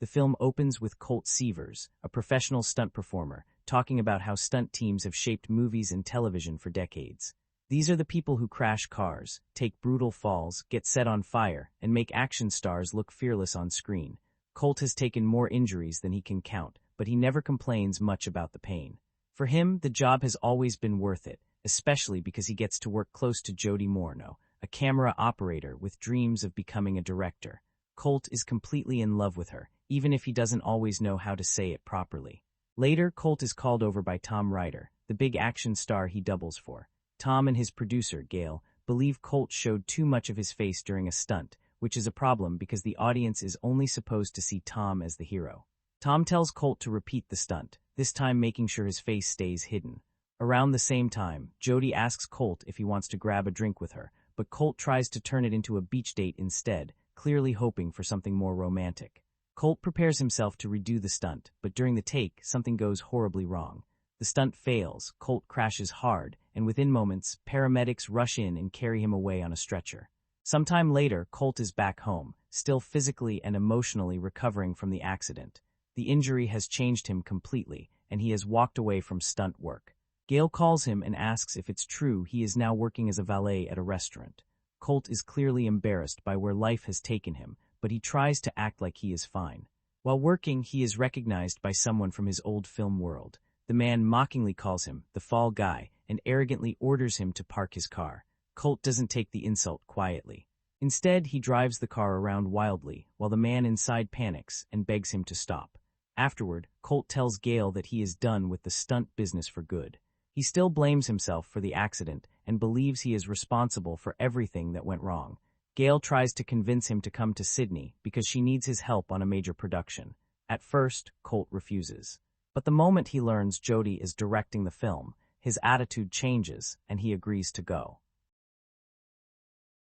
The film opens with Colt Seavers, a professional stunt performer, talking about how stunt teams have shaped movies and television for decades. These are the people who crash cars, take brutal falls, get set on fire, and make action stars look fearless on screen. Colt has taken more injuries than he can count, but he never complains much about the pain. For him, the job has always been worth it, especially because he gets to work close to Jody Morneau, a camera operator with dreams of becoming a director. Colt is completely in love with her, even if he doesn't always know how to say it properly. Later, Colt is called over by Tom Ryder, the big action star he doubles for. Tom and his producer, Gail, believe Colt showed too much of his face during a stunt, which is a problem because the audience is only supposed to see Tom as the hero. Tom tells Colt to repeat the stunt, this time making sure his face stays hidden. Around the same time, Jody asks Colt if he wants to grab a drink with her, but Colt tries to turn it into a beach date instead, clearly hoping for something more romantic. Colt prepares himself to redo the stunt, but during the take, something goes horribly wrong. The stunt fails, Colt crashes hard, and within moments, paramedics rush in and carry him away on a stretcher. Sometime later, Colt is back home, still physically and emotionally recovering from the accident. The injury has changed him completely, and he has walked away from stunt work. Gail calls him and asks if it's true he is now working as a valet at a restaurant. Colt is clearly embarrassed by where life has taken him, but he tries to act like he is fine. While working, he is recognized by someone from his old film world. The man mockingly calls him the fall guy and arrogantly orders him to park his car. Colt doesn't take the insult quietly. Instead, he drives the car around wildly while the man inside panics and begs him to stop. Afterward, Colt tells Gail that he is done with the stunt business for good. He still blames himself for the accident and believes he is responsible for everything that went wrong. Gail tries to convince him to come to Sydney because she needs his help on a major production. At first, Colt refuses. But the moment he learns Jody is directing the film, his attitude changes and he agrees to go.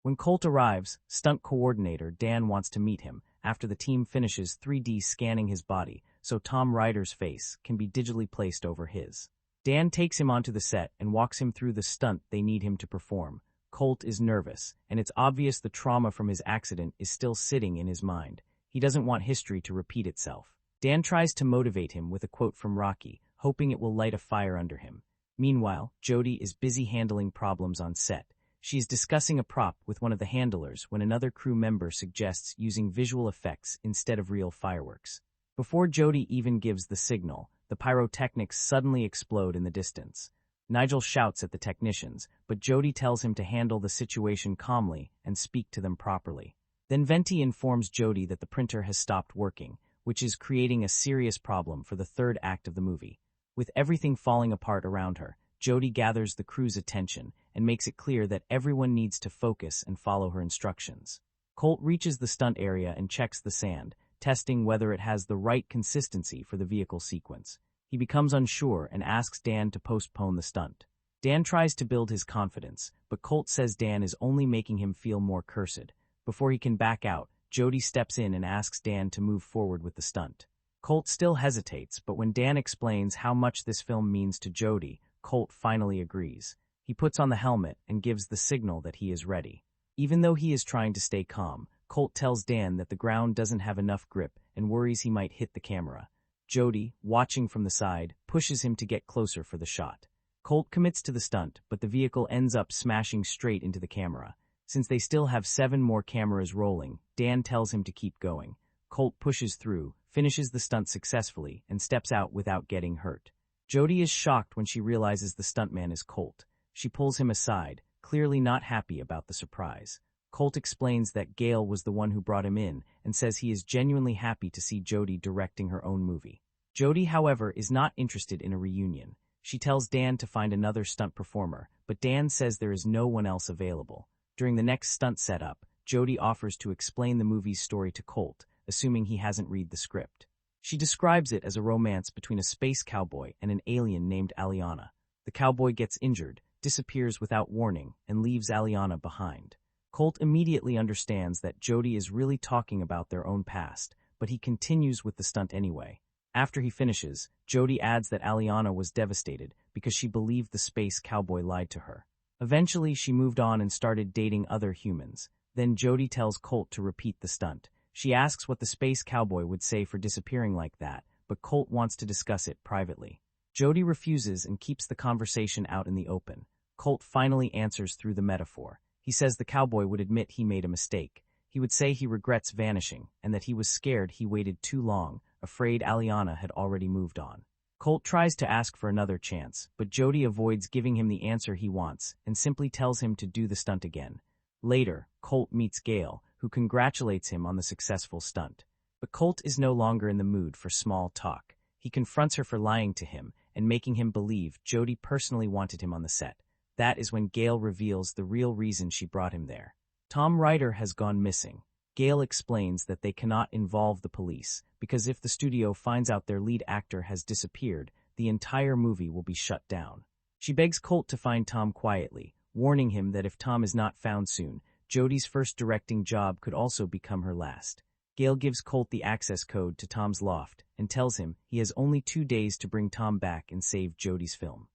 When Colt arrives, stunt coordinator Dan wants to meet him after the team finishes 3D scanning his body so Tom Ryder's face can be digitally placed over his. Dan takes him onto the set and walks him through the stunt they need him to perform. Colt is nervous, and it's obvious the trauma from his accident is still sitting in his mind. He doesn't want history to repeat itself. Dan tries to motivate him with a quote from Rocky, hoping it will light a fire under him. Meanwhile, Jody is busy handling problems on set. She is discussing a prop with one of the handlers when another crew member suggests using visual effects instead of real fireworks. Before Jody even gives the signal, the pyrotechnics suddenly explode in the distance. Nigel shouts at the technicians, but Jody tells him to handle the situation calmly and speak to them properly. Then Venti informs Jody that the printer has stopped working, which is creating a serious problem for the third act of the movie. With everything falling apart around her, Jody gathers the crew's attention and makes it clear that everyone needs to focus and follow her instructions. Colt reaches the stunt area and checks the sand, testing whether it has the right consistency for the vehicle sequence. He becomes unsure and asks Dan to postpone the stunt. Dan tries to build his confidence, but Colt says Dan is only making him feel more cursed. Before he can back out, Jody steps in and asks Dan to move forward with the stunt. Colt still hesitates, but when Dan explains how much this film means to Jody, Colt finally agrees. He puts on the helmet and gives the signal that he is ready. Even though he is trying to stay calm, Colt tells Dan that the ground doesn't have enough grip and worries he might hit the camera. Jody, watching from the side, pushes him to get closer for the shot. Colt commits to the stunt, but the vehicle ends up smashing straight into the camera. Since they still have 7 more cameras rolling, Dan tells him to keep going. Colt pushes through, finishes the stunt successfully, and steps out without getting hurt. Jody is shocked when she realizes the stuntman is Colt. She pulls him aside, clearly not happy about the surprise. Colt explains that Gail was the one who brought him in and says he is genuinely happy to see Jody directing her own movie. Jody, however, is not interested in a reunion. She tells Dan to find another stunt performer, but Dan says there is no one else available. During the next stunt setup, Jody offers to explain the movie's story to Colt, assuming he hasn't read the script. She describes it as a romance between a space cowboy and an alien named Aliana. The cowboy gets injured, disappears without warning, and leaves Aliana behind. Colt immediately understands that Jody is really talking about their own past, but he continues with the stunt anyway. After he finishes, Jody adds that Aliana was devastated because she believed the space cowboy lied to her. Eventually, she moved on and started dating other humans. Then Jody tells Colt to repeat the stunt. She asks what the space cowboy would say for disappearing like that, but Colt wants to discuss it privately. Jody refuses and keeps the conversation out in the open. Colt finally answers through the metaphor. He says the cowboy would admit he made a mistake. He would say he regrets vanishing, and that he was scared he waited too long, afraid Aliana had already moved on. Colt tries to ask for another chance, but Jody avoids giving him the answer he wants and simply tells him to do the stunt again. Later, Colt meets Gale, who congratulates him on the successful stunt. But Colt is no longer in the mood for small talk. He confronts her for lying to him and making him believe Jody personally wanted him on the set. That is when Gale reveals the real reason she brought him there. Tom Ryder has gone missing. Gale explains that they cannot involve the police, because if the studio finds out their lead actor has disappeared, the entire movie will be shut down. She begs Colt to find Tom quietly, warning him that if Tom is not found soon, Jody's first directing job could also become her last. Gale gives Colt the access code to Tom's loft and tells him he has only 2 days to bring Tom back and save Jody's film.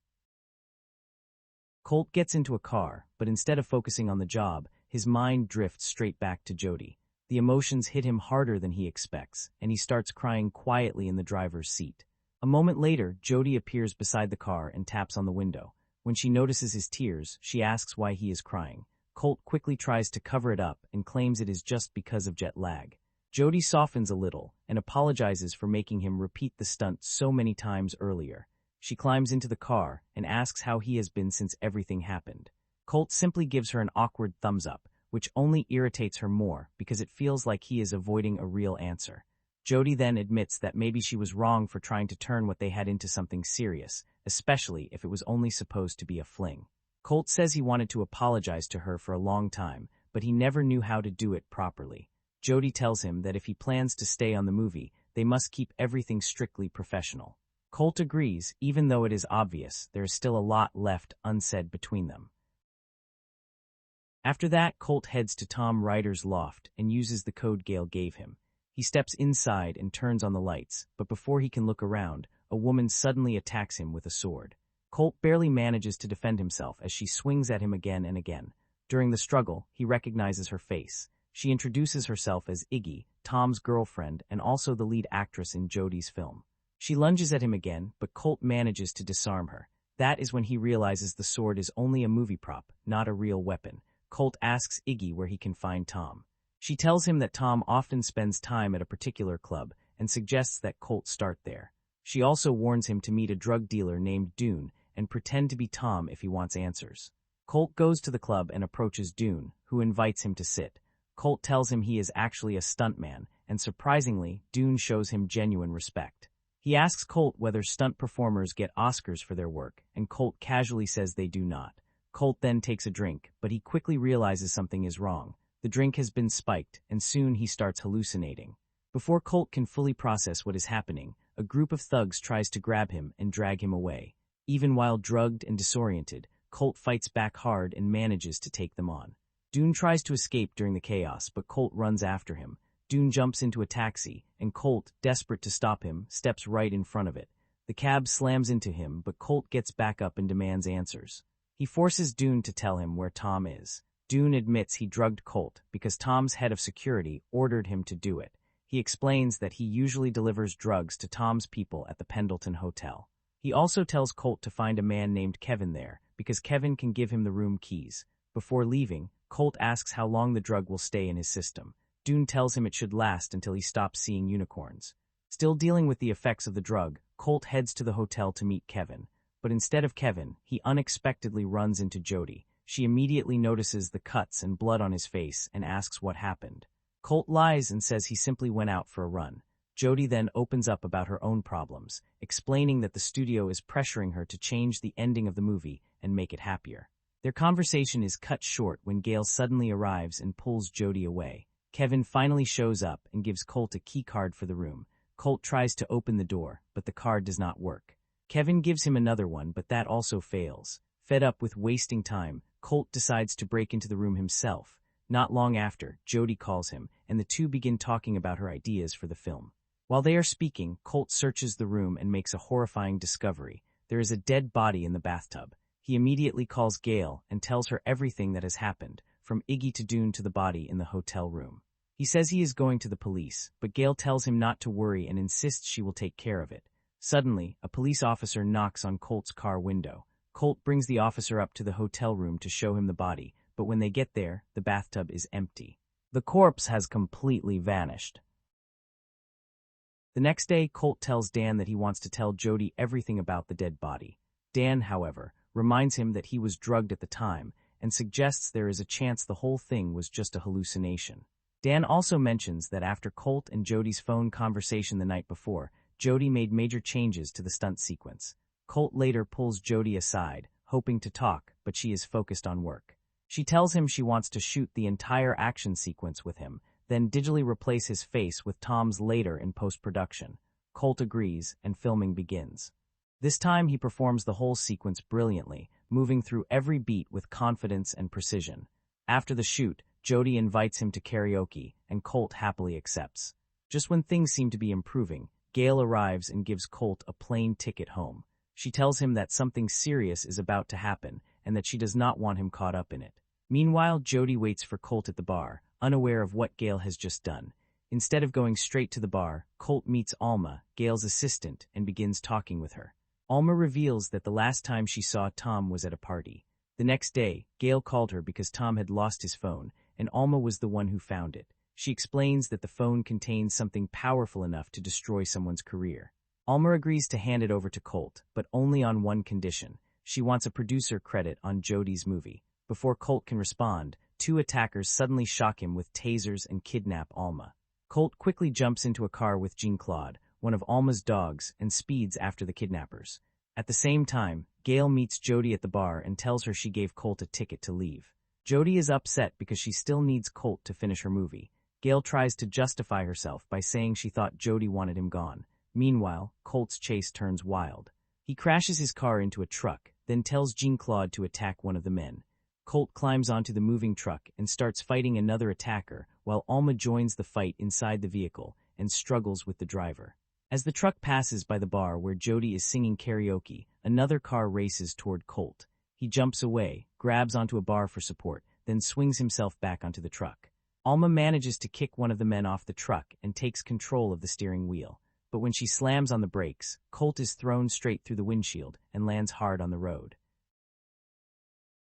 Colt gets into a car, but instead of focusing on the job, his mind drifts straight back to Jody. The emotions hit him harder than he expects, and he starts crying quietly in the driver's seat. A moment later, Jody appears beside the car and taps on the window. When she notices his tears, she asks why he is crying. Colt quickly tries to cover it up and claims it is just because of jet lag. Jody softens a little and apologizes for making him repeat the stunt so many times earlier. She climbs into the car and asks how he has been since everything happened. Colt simply gives her an awkward thumbs up, which only irritates her more because it feels like he is avoiding a real answer. Jody then admits that maybe she was wrong for trying to turn what they had into something serious, especially if it was only supposed to be a fling. Colt says he wanted to apologize to her for a long time, but he never knew how to do it properly. Jody tells him that if he plans to stay on the movie, they must keep everything strictly professional. Colt agrees, even though it is obvious there is still a lot left unsaid between them. After that, Colt heads to Tom Ryder's loft and uses the code Gale gave him. He steps inside and turns on the lights, but before he can look around, a woman suddenly attacks him with a sword. Colt barely manages to defend himself as she swings at him again and again. During the struggle, he recognizes her face. She introduces herself as Iggy, Tom's girlfriend and also the lead actress in Jody's film. She lunges at him again, but Colt manages to disarm her. That is when he realizes the sword is only a movie prop, not a real weapon. Colt asks Iggy where he can find Tom. She tells him that Tom often spends time at a particular club and suggests that Colt start there. She also warns him to meet a drug dealer named Dune and pretend to be Tom if he wants answers. Colt goes to the club and approaches Dune, who invites him to sit. Colt tells him he is actually a stuntman, and surprisingly, Dune shows him genuine respect. He asks Colt whether stunt performers get Oscars for their work, and Colt casually says they do not. Colt then takes a drink, but he quickly realizes something is wrong. The drink has been spiked, and soon he starts hallucinating. Before Colt can fully process what is happening, a group of thugs tries to grab him and drag him away. Even while drugged and disoriented, Colt fights back hard and manages to take them on. Dune tries to escape during the chaos, but Colt runs after him. Dune jumps into a taxi, and Colt, desperate to stop him, steps right in front of it. The cab slams into him, but Colt gets back up and demands answers. He forces Dune to tell him where Tom is. Dune admits he drugged Colt because Tom's head of security ordered him to do it. He explains that he usually delivers drugs to Tom's people at the Pendleton Hotel. He also tells Colt to find a man named Kevin there, because Kevin can give him the room keys. Before leaving, Colt asks how long the drug will stay in his system. Dune tells him it should last until he stops seeing unicorns. Still dealing with the effects of the drug, Colt heads to the hotel to meet Kevin. But instead of Kevin, he unexpectedly runs into Jody. She immediately notices the cuts and blood on his face and asks what happened. Colt lies and says he simply went out for a run. Jody then opens up about her own problems, explaining that the studio is pressuring her to change the ending of the movie and make it happier. Their conversation is cut short when Gale suddenly arrives and pulls Jody away. Kevin finally shows up and gives Colt a key card for the room. Colt tries to open the door, but the card does not work. Kevin gives him another one, but that also fails. Fed up with wasting time, Colt decides to break into the room himself. Not long after, Jody calls him, and the two begin talking about her ideas for the film. While they are speaking, Colt searches the room and makes a horrifying discovery. There is a dead body in the bathtub. He immediately calls Gale and tells her everything that has happened, from Iggy to Dune to the body in the hotel room. He says he is going to the police, but Gail tells him not to worry and insists she will take care of it. Suddenly, a police officer knocks on Colt's car window. Colt brings the officer up to the hotel room to show him the body, but when they get there, the bathtub is empty. The corpse has completely vanished. The next day, Colt tells Dan that he wants to tell Jody everything about the dead body. Dan, however, reminds him that he was drugged at the time and suggests there is a chance the whole thing was just a hallucination. Dan also mentions that after Colt and Jody's phone conversation the night before, Jody made major changes to the stunt sequence. Colt later pulls Jody aside, hoping to talk, but she is focused on work. She tells him she wants to shoot the entire action sequence with him, then digitally replace his face with Tom's later in post-production. Colt agrees, and filming begins. This time he performs the whole sequence brilliantly, moving through every beat with confidence and precision. After the shoot, Jody invites him to karaoke, and Colt happily accepts. Just when things seem to be improving, Gail arrives and gives Colt a plane ticket home. She tells him that something serious is about to happen, and that she does not want him caught up in it. Meanwhile, Jody waits for Colt at the bar, unaware of what Gail has just done. Instead of going straight to the bar, Colt meets Alma, Gail's assistant, and begins talking with her. Alma reveals that the last time she saw Tom was at a party. The next day, Gail called her because Tom had lost his phone, and Alma was the one who found it. She explains that the phone contains something powerful enough to destroy someone's career. Alma agrees to hand it over to Colt, but only on one condition. She wants a producer credit on Jody's movie. Before Colt can respond, two attackers suddenly shock him with tasers and kidnap Alma. Colt quickly jumps into a car with Jean-Claude, one of Alma's dogs, and speeds after the kidnappers. At the same time, Gail meets Jody at the bar and tells her she gave Colt a ticket to leave. Jody is upset because she still needs Colt to finish her movie. Gail tries to justify herself by saying she thought Jody wanted him gone. Meanwhile, Colt's chase turns wild. He crashes his car into a truck, then tells Jean-Claude to attack one of the men. Colt climbs onto the moving truck and starts fighting another attacker, while Alma joins the fight inside the vehicle and struggles with the driver. As the truck passes by the bar where Jody is singing karaoke, another car races toward Colt. He jumps away, grabs onto a bar for support, then swings himself back onto the truck. Alma manages to kick one of the men off the truck and takes control of the steering wheel. But when she slams on the brakes, Colt is thrown straight through the windshield and lands hard on the road.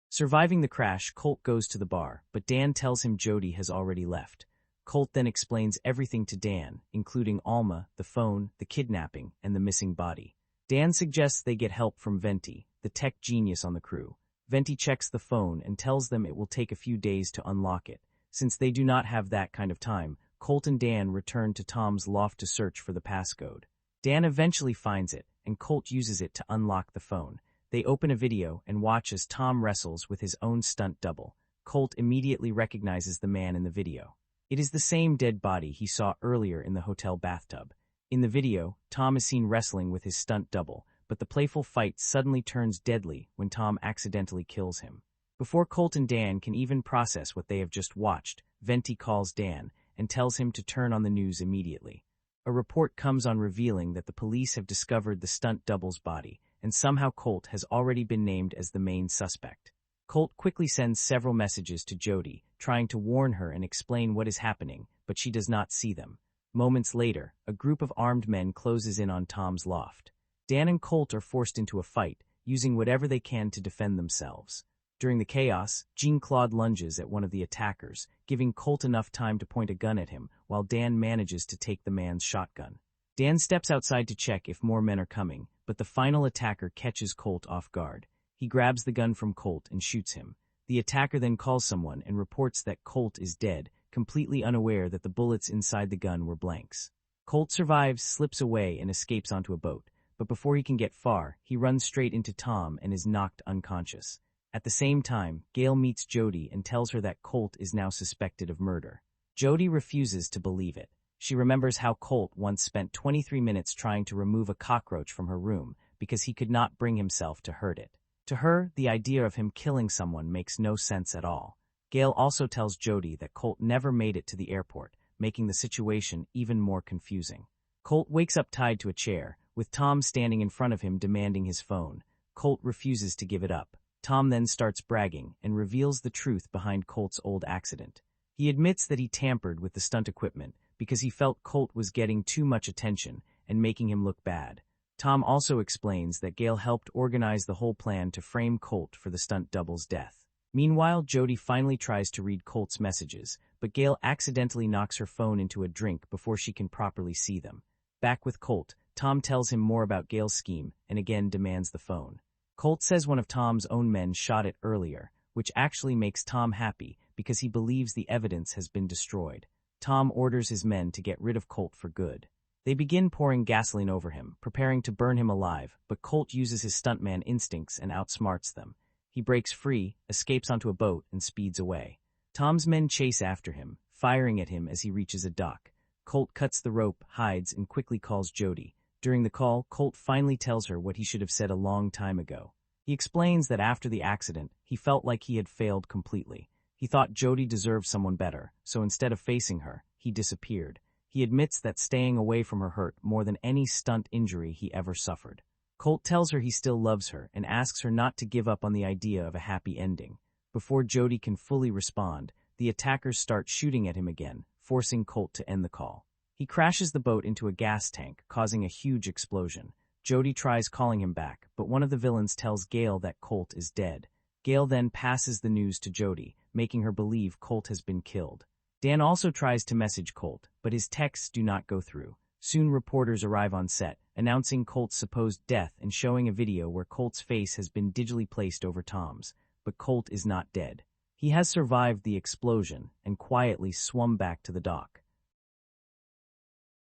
Surviving the crash, Colt goes to the bar, but Dan tells him Jody has already left. Colt then explains everything to Dan, including Alma, the phone, the kidnapping, and the missing body. Dan suggests they get help from Venti, the tech genius on the crew. Venti checks the phone and tells them it will take a few days to unlock it. Since they do not have that kind of time, Colt and Dan return to Tom's loft to search for the passcode. Dan eventually finds it, and Colt uses it to unlock the phone. They open a video and watch as Tom wrestles with his own stunt double. Colt immediately recognizes the man in the video. It is the same dead body he saw earlier in the hotel bathtub. In the video, Tom is seen wrestling with his stunt double, but the playful fight suddenly turns deadly when Tom accidentally kills him. Before Colt and Dan can even process what they have just watched, Venti calls Dan and tells him to turn on the news immediately. A report comes on revealing that the police have discovered the stunt double's body, and somehow Colt has already been named as the main suspect. Colt quickly sends several messages to Jody, trying to warn her and explain what is happening, but she does not see them. Moments later, a group of armed men closes in on Tom's loft. Dan and Colt are forced into a fight, using whatever they can to defend themselves. During the chaos, Jean-Claude lunges at one of the attackers, giving Colt enough time to point a gun at him, while Dan manages to take the man's shotgun. Dan steps outside to check if more men are coming, but the final attacker catches Colt off guard. He grabs the gun from Colt and shoots him. The attacker then calls someone and reports that Colt is dead, completely unaware that the bullets inside the gun were blanks. Colt survives, slips away, and escapes onto a boat, but before he can get far, he runs straight into Tom and is knocked unconscious. At the same time, Gail meets Jody and tells her that Colt is now suspected of murder. Jody refuses to believe it. She remembers how Colt once spent 23 minutes trying to remove a cockroach from her room because he could not bring himself to hurt it. To her, the idea of him killing someone makes no sense at all. Gail also tells Jody that Colt never made it to the airport, making the situation even more confusing. Colt wakes up tied to a chair, with Tom standing in front of him demanding his phone. Colt refuses to give it up. Tom then starts bragging and reveals the truth behind Colt's old accident. He admits that he tampered with the stunt equipment because he felt Colt was getting too much attention and making him look bad. Tom also explains that Gale helped organize the whole plan to frame Colt for the stunt double's death. Meanwhile, Jody finally tries to read Colt's messages, but Gale accidentally knocks her phone into a drink before she can properly see them. Back with Colt, Tom tells him more about Gale's scheme and again demands the phone. Colt says one of Tom's own men shot it earlier, which actually makes Tom happy because he believes the evidence has been destroyed. Tom orders his men to get rid of Colt for good. They begin pouring gasoline over him, preparing to burn him alive, but Colt uses his stuntman instincts and outsmarts them. He breaks free, escapes onto a boat, and speeds away. Tom's men chase after him, firing at him as he reaches a dock. Colt cuts the rope, hides, and quickly calls Jody. During the call, Colt finally tells her what he should have said a long time ago. He explains that after the accident, he felt like he had failed completely. He thought Jody deserved someone better, so instead of facing her, he disappeared. He admits that staying away from her hurt more than any stunt injury he ever suffered. Colt tells her he still loves her and asks her not to give up on the idea of a happy ending. Before Jody can fully respond, the attackers start shooting at him again, forcing Colt to end the call. He crashes the boat into a gas tank, causing a huge explosion. Jody tries calling him back, but one of the villains tells Gale that Colt is dead. Gale then passes the news to Jody, making her believe Colt has been killed. Dan also tries to message Colt, but his texts do not go through. Soon reporters arrive on set, announcing Colt's supposed death and showing a video where Colt's face has been digitally placed over Tom's. But Colt is not dead. He has survived the explosion and quietly swum back to the dock.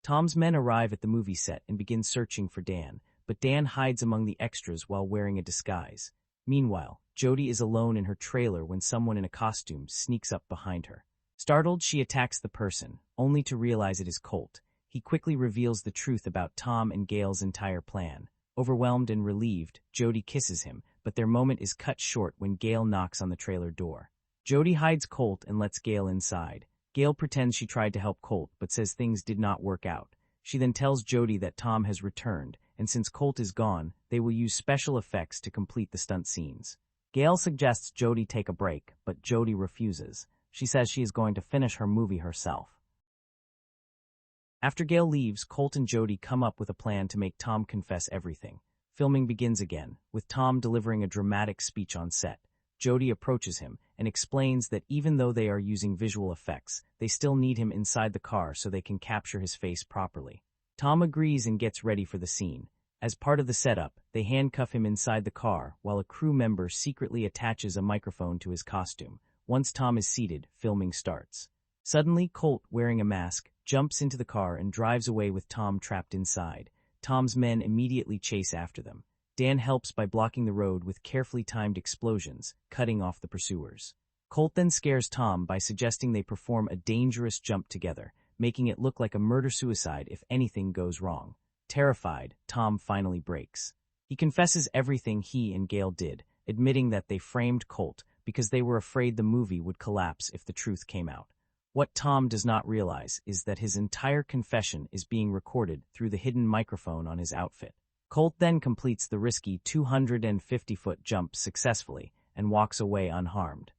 Tom's men arrive at the movie set and begin searching for Dan, but Dan hides among the extras while wearing a disguise. Meanwhile, Jody is alone in her trailer when someone in a costume sneaks up behind her. Startled, she attacks the person, only to realize it is Colt. He quickly reveals the truth about Tom and Gale's entire plan. Overwhelmed and relieved, Jody kisses him, but their moment is cut short when Gale knocks on the trailer door. Jody hides Colt and lets Gale inside. Gale pretends she tried to help Colt, but says things did not work out. She then tells Jody that Tom has returned, and since Colt is gone, they will use special effects to complete the stunt scenes. Gale suggests Jody take a break, but Jody refuses. She says she is going to finish her movie herself. After Gale leaves, Colt and Jody come up with a plan to make Tom confess everything. Filming begins again, with Tom delivering a dramatic speech on set. Jody approaches him and explains that even though they are using visual effects, they still need him inside the car so they can capture his face properly. Tom agrees and gets ready for the scene. As part of the setup, they handcuff him inside the car while a crew member secretly attaches a microphone to his costume. Once Tom is seated, filming starts. Suddenly, Colt, wearing a mask, jumps into the car and drives away with Tom trapped inside. Tom's men immediately chase after them. Dan helps by blocking the road with carefully timed explosions, cutting off the pursuers. Colt then scares Tom by suggesting they perform a dangerous jump together, making it look like a murder-suicide if anything goes wrong. Terrified, Tom finally breaks. He confesses everything he and Gale did, admitting that they framed Colt because they were afraid the movie would collapse if the truth came out. What Tom does not realize is that his entire confession is being recorded through the hidden microphone on his outfit. Colt then completes the risky 250-foot jump successfully and walks away unharmed.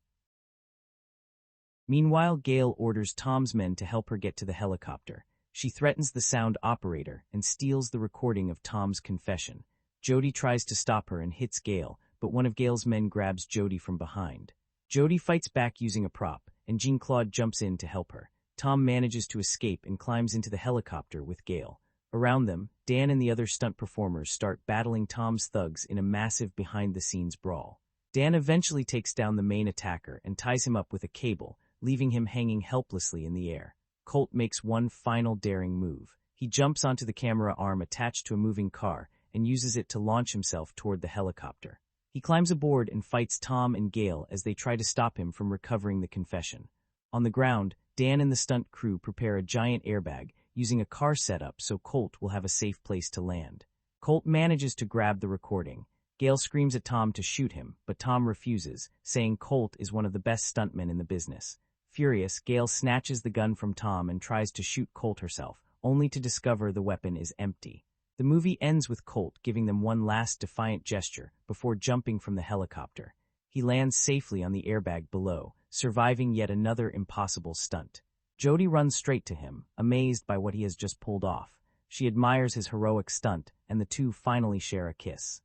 Meanwhile, Gale orders Tom's men to help her get to the helicopter. She threatens the sound operator and steals the recording of Tom's confession. Jody tries to stop her and hits Gale, but one of Gale's men grabs Jody from behind. Jody fights back using a prop, and Jean-Claude jumps in to help her. Tom manages to escape and climbs into the helicopter with Gale. Around them, Dan and the other stunt performers start battling Tom's thugs in a massive behind-the-scenes brawl. Dan eventually takes down the main attacker and ties him up with a cable, leaving him hanging helplessly in the air. Colt makes one final daring move. He jumps onto the camera arm attached to a moving car and uses it to launch himself toward the helicopter. He climbs aboard and fights Tom and Gale as they try to stop him from recovering the confession. On the ground, Dan and the stunt crew prepare a giant airbag, using a car setup so Colt will have a safe place to land. Colt manages to grab the recording. Gale screams at Tom to shoot him, but Tom refuses, saying Colt is one of the best stuntmen in the business. Furious, Gale snatches the gun from Tom and tries to shoot Colt herself, only to discover the weapon is empty. The movie ends with Colt giving them one last defiant gesture before jumping from the helicopter. He lands safely on the airbag below, surviving yet another impossible stunt. Jody runs straight to him, amazed by what he has just pulled off. She admires his heroic stunt, and the two finally share a kiss.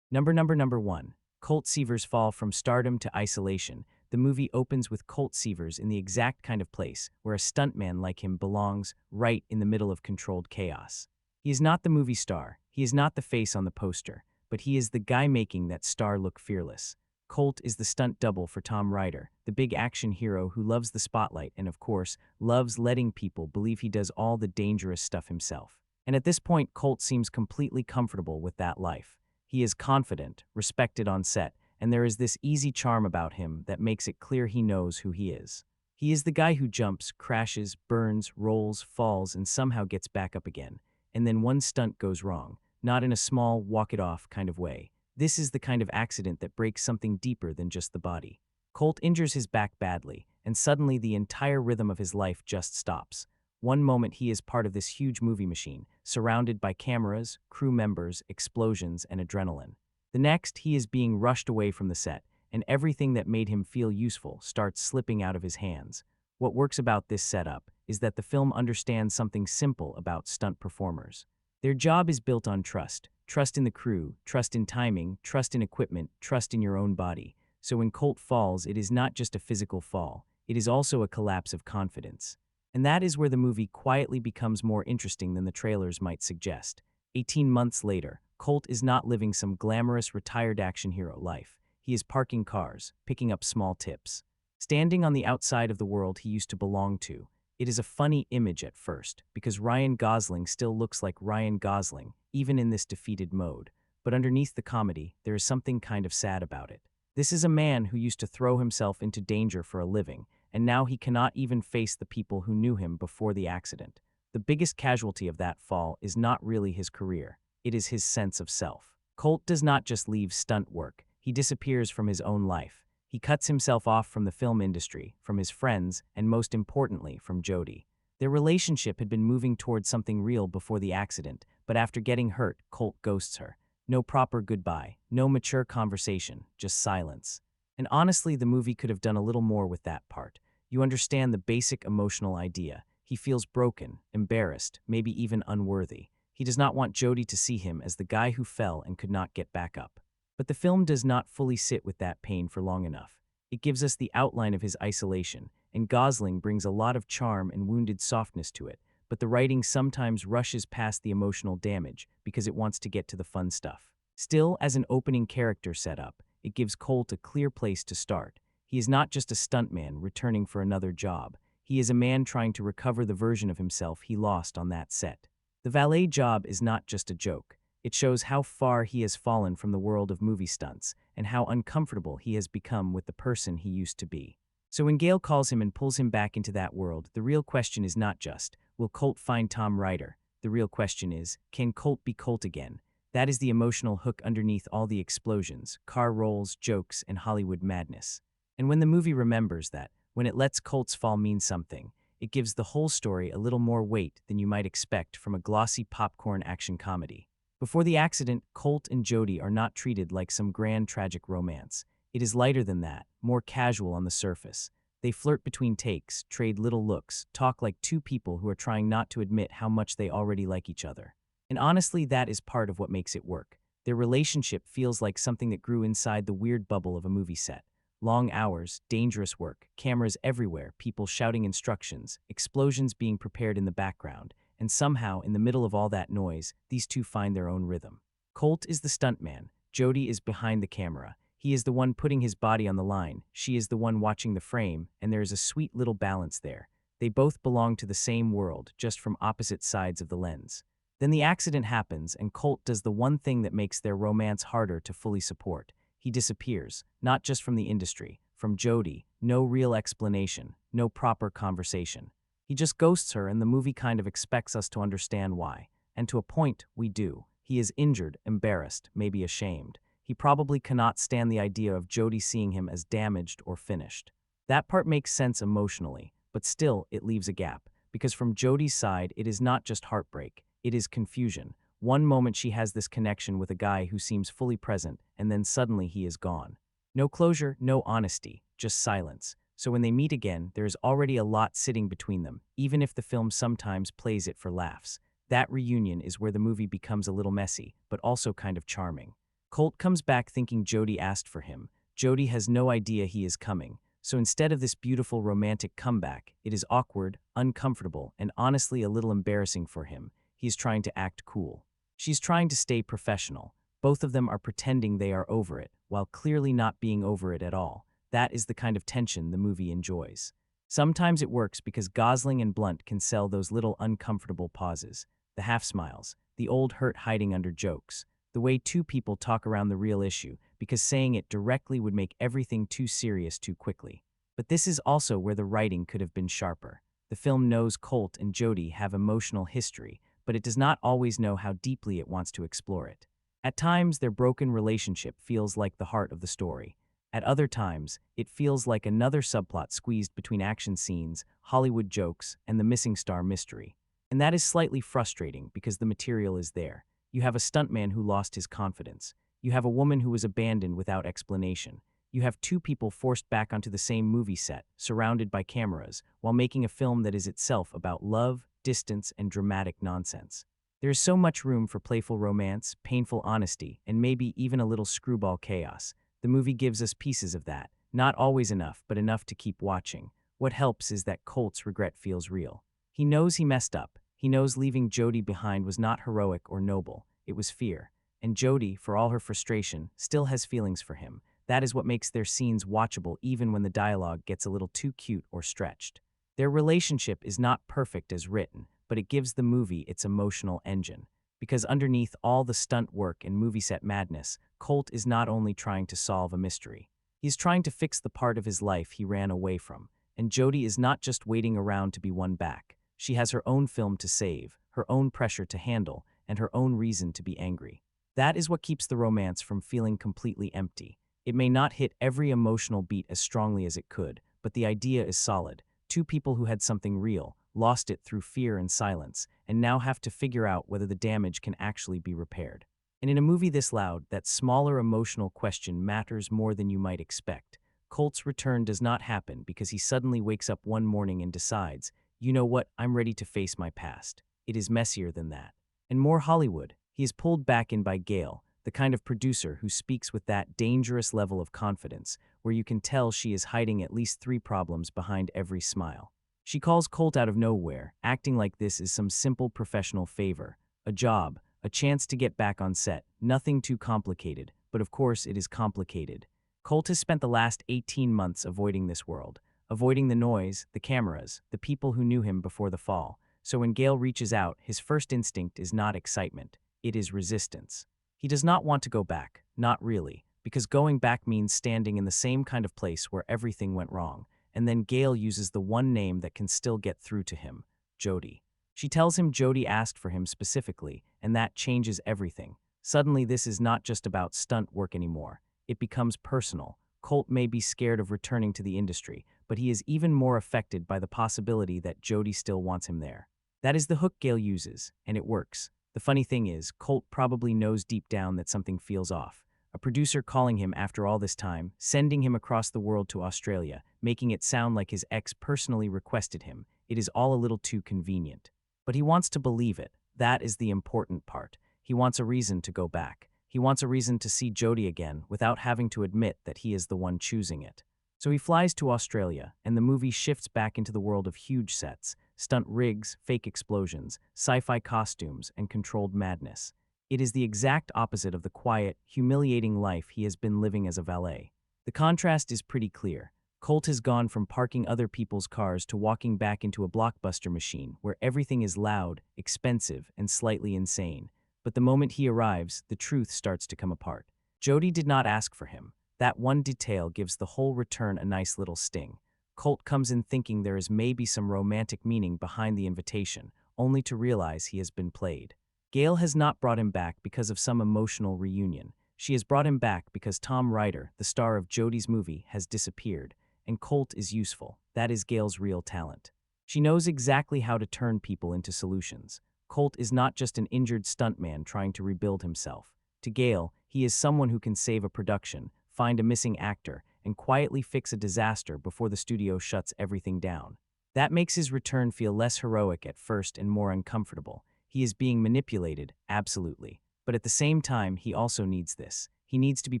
Number 1. Colt Seaver's fall from stardom to isolation. The movie opens with Colt Seavers in the exact kind of place where a stuntman like him belongs, right in the middle of controlled chaos. He is not the movie star, he is not the face on the poster, but he is the guy making that star look fearless. Colt is the stunt double for Tom Ryder, the big action hero who loves the spotlight and, of course, loves letting people believe he does all the dangerous stuff himself. And at this point, Colt seems completely comfortable with that life. He is confident, respected on set, and there is this easy charm about him that makes it clear he knows who he is. He is the guy who jumps, crashes, burns, rolls, falls, and somehow gets back up again. And then one stunt goes wrong, not in a small, walk-it-off kind of way. This is the kind of accident that breaks something deeper than just the body. Colt injures his back badly, and suddenly the entire rhythm of his life just stops. One moment he is part of this huge movie machine, surrounded by cameras, crew members, explosions, and adrenaline. The next, he is being rushed away from the set, and everything that made him feel useful starts slipping out of his hands. What works about this setup is that the film understands something simple about stunt performers. Their job is built on trust. Trust in the crew, trust in timing, trust in equipment, trust in your own body. So when Colt falls, it is not just a physical fall, it is also a collapse of confidence. And that is where the movie quietly becomes more interesting than the trailers might suggest. 18 months later, Colt is not living some glamorous retired action hero life. He is parking cars, picking up small tips, standing on the outside of the world he used to belong to. It is a funny image at first, because Ryan Gosling still looks like Ryan Gosling, even in this defeated mode. But underneath the comedy, there is something kind of sad about it. This is a man who used to throw himself into danger for a living, and now he cannot even face the people who knew him before the accident. The biggest casualty of that fall is not really his career, it is his sense of self. Colt does not just leave stunt work, he disappears from his own life. He cuts himself off from the film industry, from his friends, and most importantly, from Jody. Their relationship had been moving towards something real before the accident, but after getting hurt, Colt ghosts her. No proper goodbye, no mature conversation, just silence. And honestly, the movie could have done a little more with that part. You understand the basic emotional idea. He feels broken, embarrassed, maybe even unworthy. He does not want Jody to see him as the guy who fell and could not get back up. But the film does not fully sit with that pain for long enough. It gives us the outline of his isolation, and Gosling brings a lot of charm and wounded softness to it, but the writing sometimes rushes past the emotional damage because it wants to get to the fun stuff. Still, as an opening character setup, it gives Colt a clear place to start. He is not just a stuntman returning for another job. He is a man trying to recover the version of himself he lost on that set. The valet job is not just a joke. It shows how far he has fallen from the world of movie stunts and how uncomfortable he has become with the person he used to be. So when Gail calls him and pulls him back into that world, the real question is not just, will Colt find Tom Ryder? The real question is, can Colt be Colt again? That is the emotional hook underneath all the explosions, car rolls, jokes, and Hollywood madness. And when the movie remembers that, when it lets Colt's fall mean something, it gives the whole story a little more weight than you might expect from a glossy popcorn action comedy. Before the accident, Colt and Jody are not treated like some grand tragic romance. It is lighter than that, more casual on the surface. They flirt between takes, trade little looks, talk like two people who are trying not to admit how much they already like each other. And honestly, that is part of what makes it work. Their relationship feels like something that grew inside the weird bubble of a movie set. Long hours, dangerous work, cameras everywhere, people shouting instructions, explosions being prepared in the background, and somehow, in the middle of all that noise, these two find their own rhythm. Colt is the stuntman, Jody is behind the camera. He is the one putting his body on the line, she is the one watching the frame, and there is a sweet little balance there. They both belong to the same world, just from opposite sides of the lens. Then the accident happens, and Colt does the one thing that makes their romance harder to fully support. He disappears, not just from the industry, from Jody, no real explanation, no proper conversation. He just ghosts her, and the movie kind of expects us to understand why. And to a point, we do. He is injured, embarrassed, maybe ashamed. He probably cannot stand the idea of Jody seeing him as damaged or finished. That part makes sense emotionally, but still, it leaves a gap. Because from Jody's side, it is not just heartbreak, it is confusion. One moment she has this connection with a guy who seems fully present, and then suddenly he is gone. No closure, no honesty, just silence. So when they meet again, there is already a lot sitting between them, even if the film sometimes plays it for laughs. That reunion is where the movie becomes a little messy, but also kind of charming. Colt comes back thinking Jody asked for him. Jody has no idea he is coming. So instead of this beautiful romantic comeback, it is awkward, uncomfortable, and honestly a little embarrassing for him. He is trying to act cool. She's trying to stay professional. Both of them are pretending they are over it, while clearly not being over it at all. That is the kind of tension the movie enjoys. Sometimes it works because Gosling and Blunt can sell those little uncomfortable pauses, the half smiles, the old hurt hiding under jokes, the way two people talk around the real issue, because saying it directly would make everything too serious too quickly. But this is also where the writing could have been sharper. The film knows Colt and Jody have emotional history, but it does not always know how deeply it wants to explore it. At times, their broken relationship feels like the heart of the story. At other times, it feels like another subplot squeezed between action scenes, Hollywood jokes, and the missing star mystery. And that is slightly frustrating because the material is there. You have a stuntman who lost his confidence. You have a woman who was abandoned without explanation. You have two people forced back onto the same movie set, surrounded by cameras, while making a film that is itself about love, distance, and dramatic nonsense. There is so much room for playful romance, painful honesty, and maybe even a little screwball chaos. The movie gives us pieces of that, not always enough, but enough to keep watching. What helps is that Colt's regret feels real. He knows he messed up. He knows leaving Jody behind was not heroic or noble. It was fear. And Jody, for all her frustration, still has feelings for him. That is what makes their scenes watchable even when the dialogue gets a little too cute or stretched. Their relationship is not perfect as written, but it gives the movie its emotional engine. Because underneath all the stunt work and movie set madness, Colt is not only trying to solve a mystery. He's trying to fix the part of his life he ran away from. And Jody is not just waiting around to be won back. She has her own film to save, her own pressure to handle, and her own reason to be angry. That is what keeps the romance from feeling completely empty. It may not hit every emotional beat as strongly as it could, but the idea is solid. Two people who had something real, lost it through fear and silence, and now have to figure out whether the damage can actually be repaired. And in a movie this loud, that smaller emotional question matters more than you might expect. Colt's return does not happen because he suddenly wakes up one morning and decides, you know what, I'm ready to face my past. It is messier than that. And more Hollywood, he is pulled back in by Gail, the kind of producer who speaks with that dangerous level of confidence, where you can tell she is hiding at least three problems behind every smile. She calls Colt out of nowhere, acting like this is some simple professional favor, a job, a chance to get back on set, nothing too complicated, but of course it is complicated. Colt has spent the last 18 months avoiding this world, avoiding the noise, the cameras, the people who knew him before the fall. So when Gale reaches out, his first instinct is not excitement, it is resistance. He does not want to go back, not really, because going back means standing in the same kind of place where everything went wrong. And then Gale uses the one name that can still get through to him, Jody. She tells him Jody asked for him specifically, and that changes everything. Suddenly this is not just about stunt work anymore. It becomes personal. Colt may be scared of returning to the industry, but he is even more affected by the possibility that Jody still wants him there. That is the hook Gale uses, and it works. The funny thing is, Colt probably knows deep down that something feels off. A producer calling him after all this time, sending him across the world to Australia, making it sound like his ex personally requested him. It is all a little too convenient. But he wants to believe it. That is the important part. He wants a reason to go back. He wants a reason to see Jody again without having to admit that he is the one choosing it. So he flies to Australia, and the movie shifts back into the world of huge sets, stunt rigs, fake explosions, sci-fi costumes, and controlled madness. It is the exact opposite of the quiet, humiliating life he has been living as a valet. The contrast is pretty clear. Colt has gone from parking other people's cars to walking back into a blockbuster machine where everything is loud, expensive, and slightly insane. But the moment he arrives, the truth starts to come apart. Jody did not ask for him. That one detail gives the whole return a nice little sting. Colt comes in thinking there is maybe some romantic meaning behind the invitation, only to realize he has been played. Gale has not brought him back because of some emotional reunion. She has brought him back because Tom Ryder, the star of Jody's movie, has disappeared, and Colt is useful. That is Gale's real talent. She knows exactly how to turn people into solutions. Colt is not just an injured stuntman trying to rebuild himself. To Gale, he is someone who can save a production, find a missing actor, and and quietly fix a disaster before the studio shuts everything down. That makes his return feel less heroic at first and more uncomfortable. He is being manipulated, absolutely. But at the same time, he also needs this. He needs to be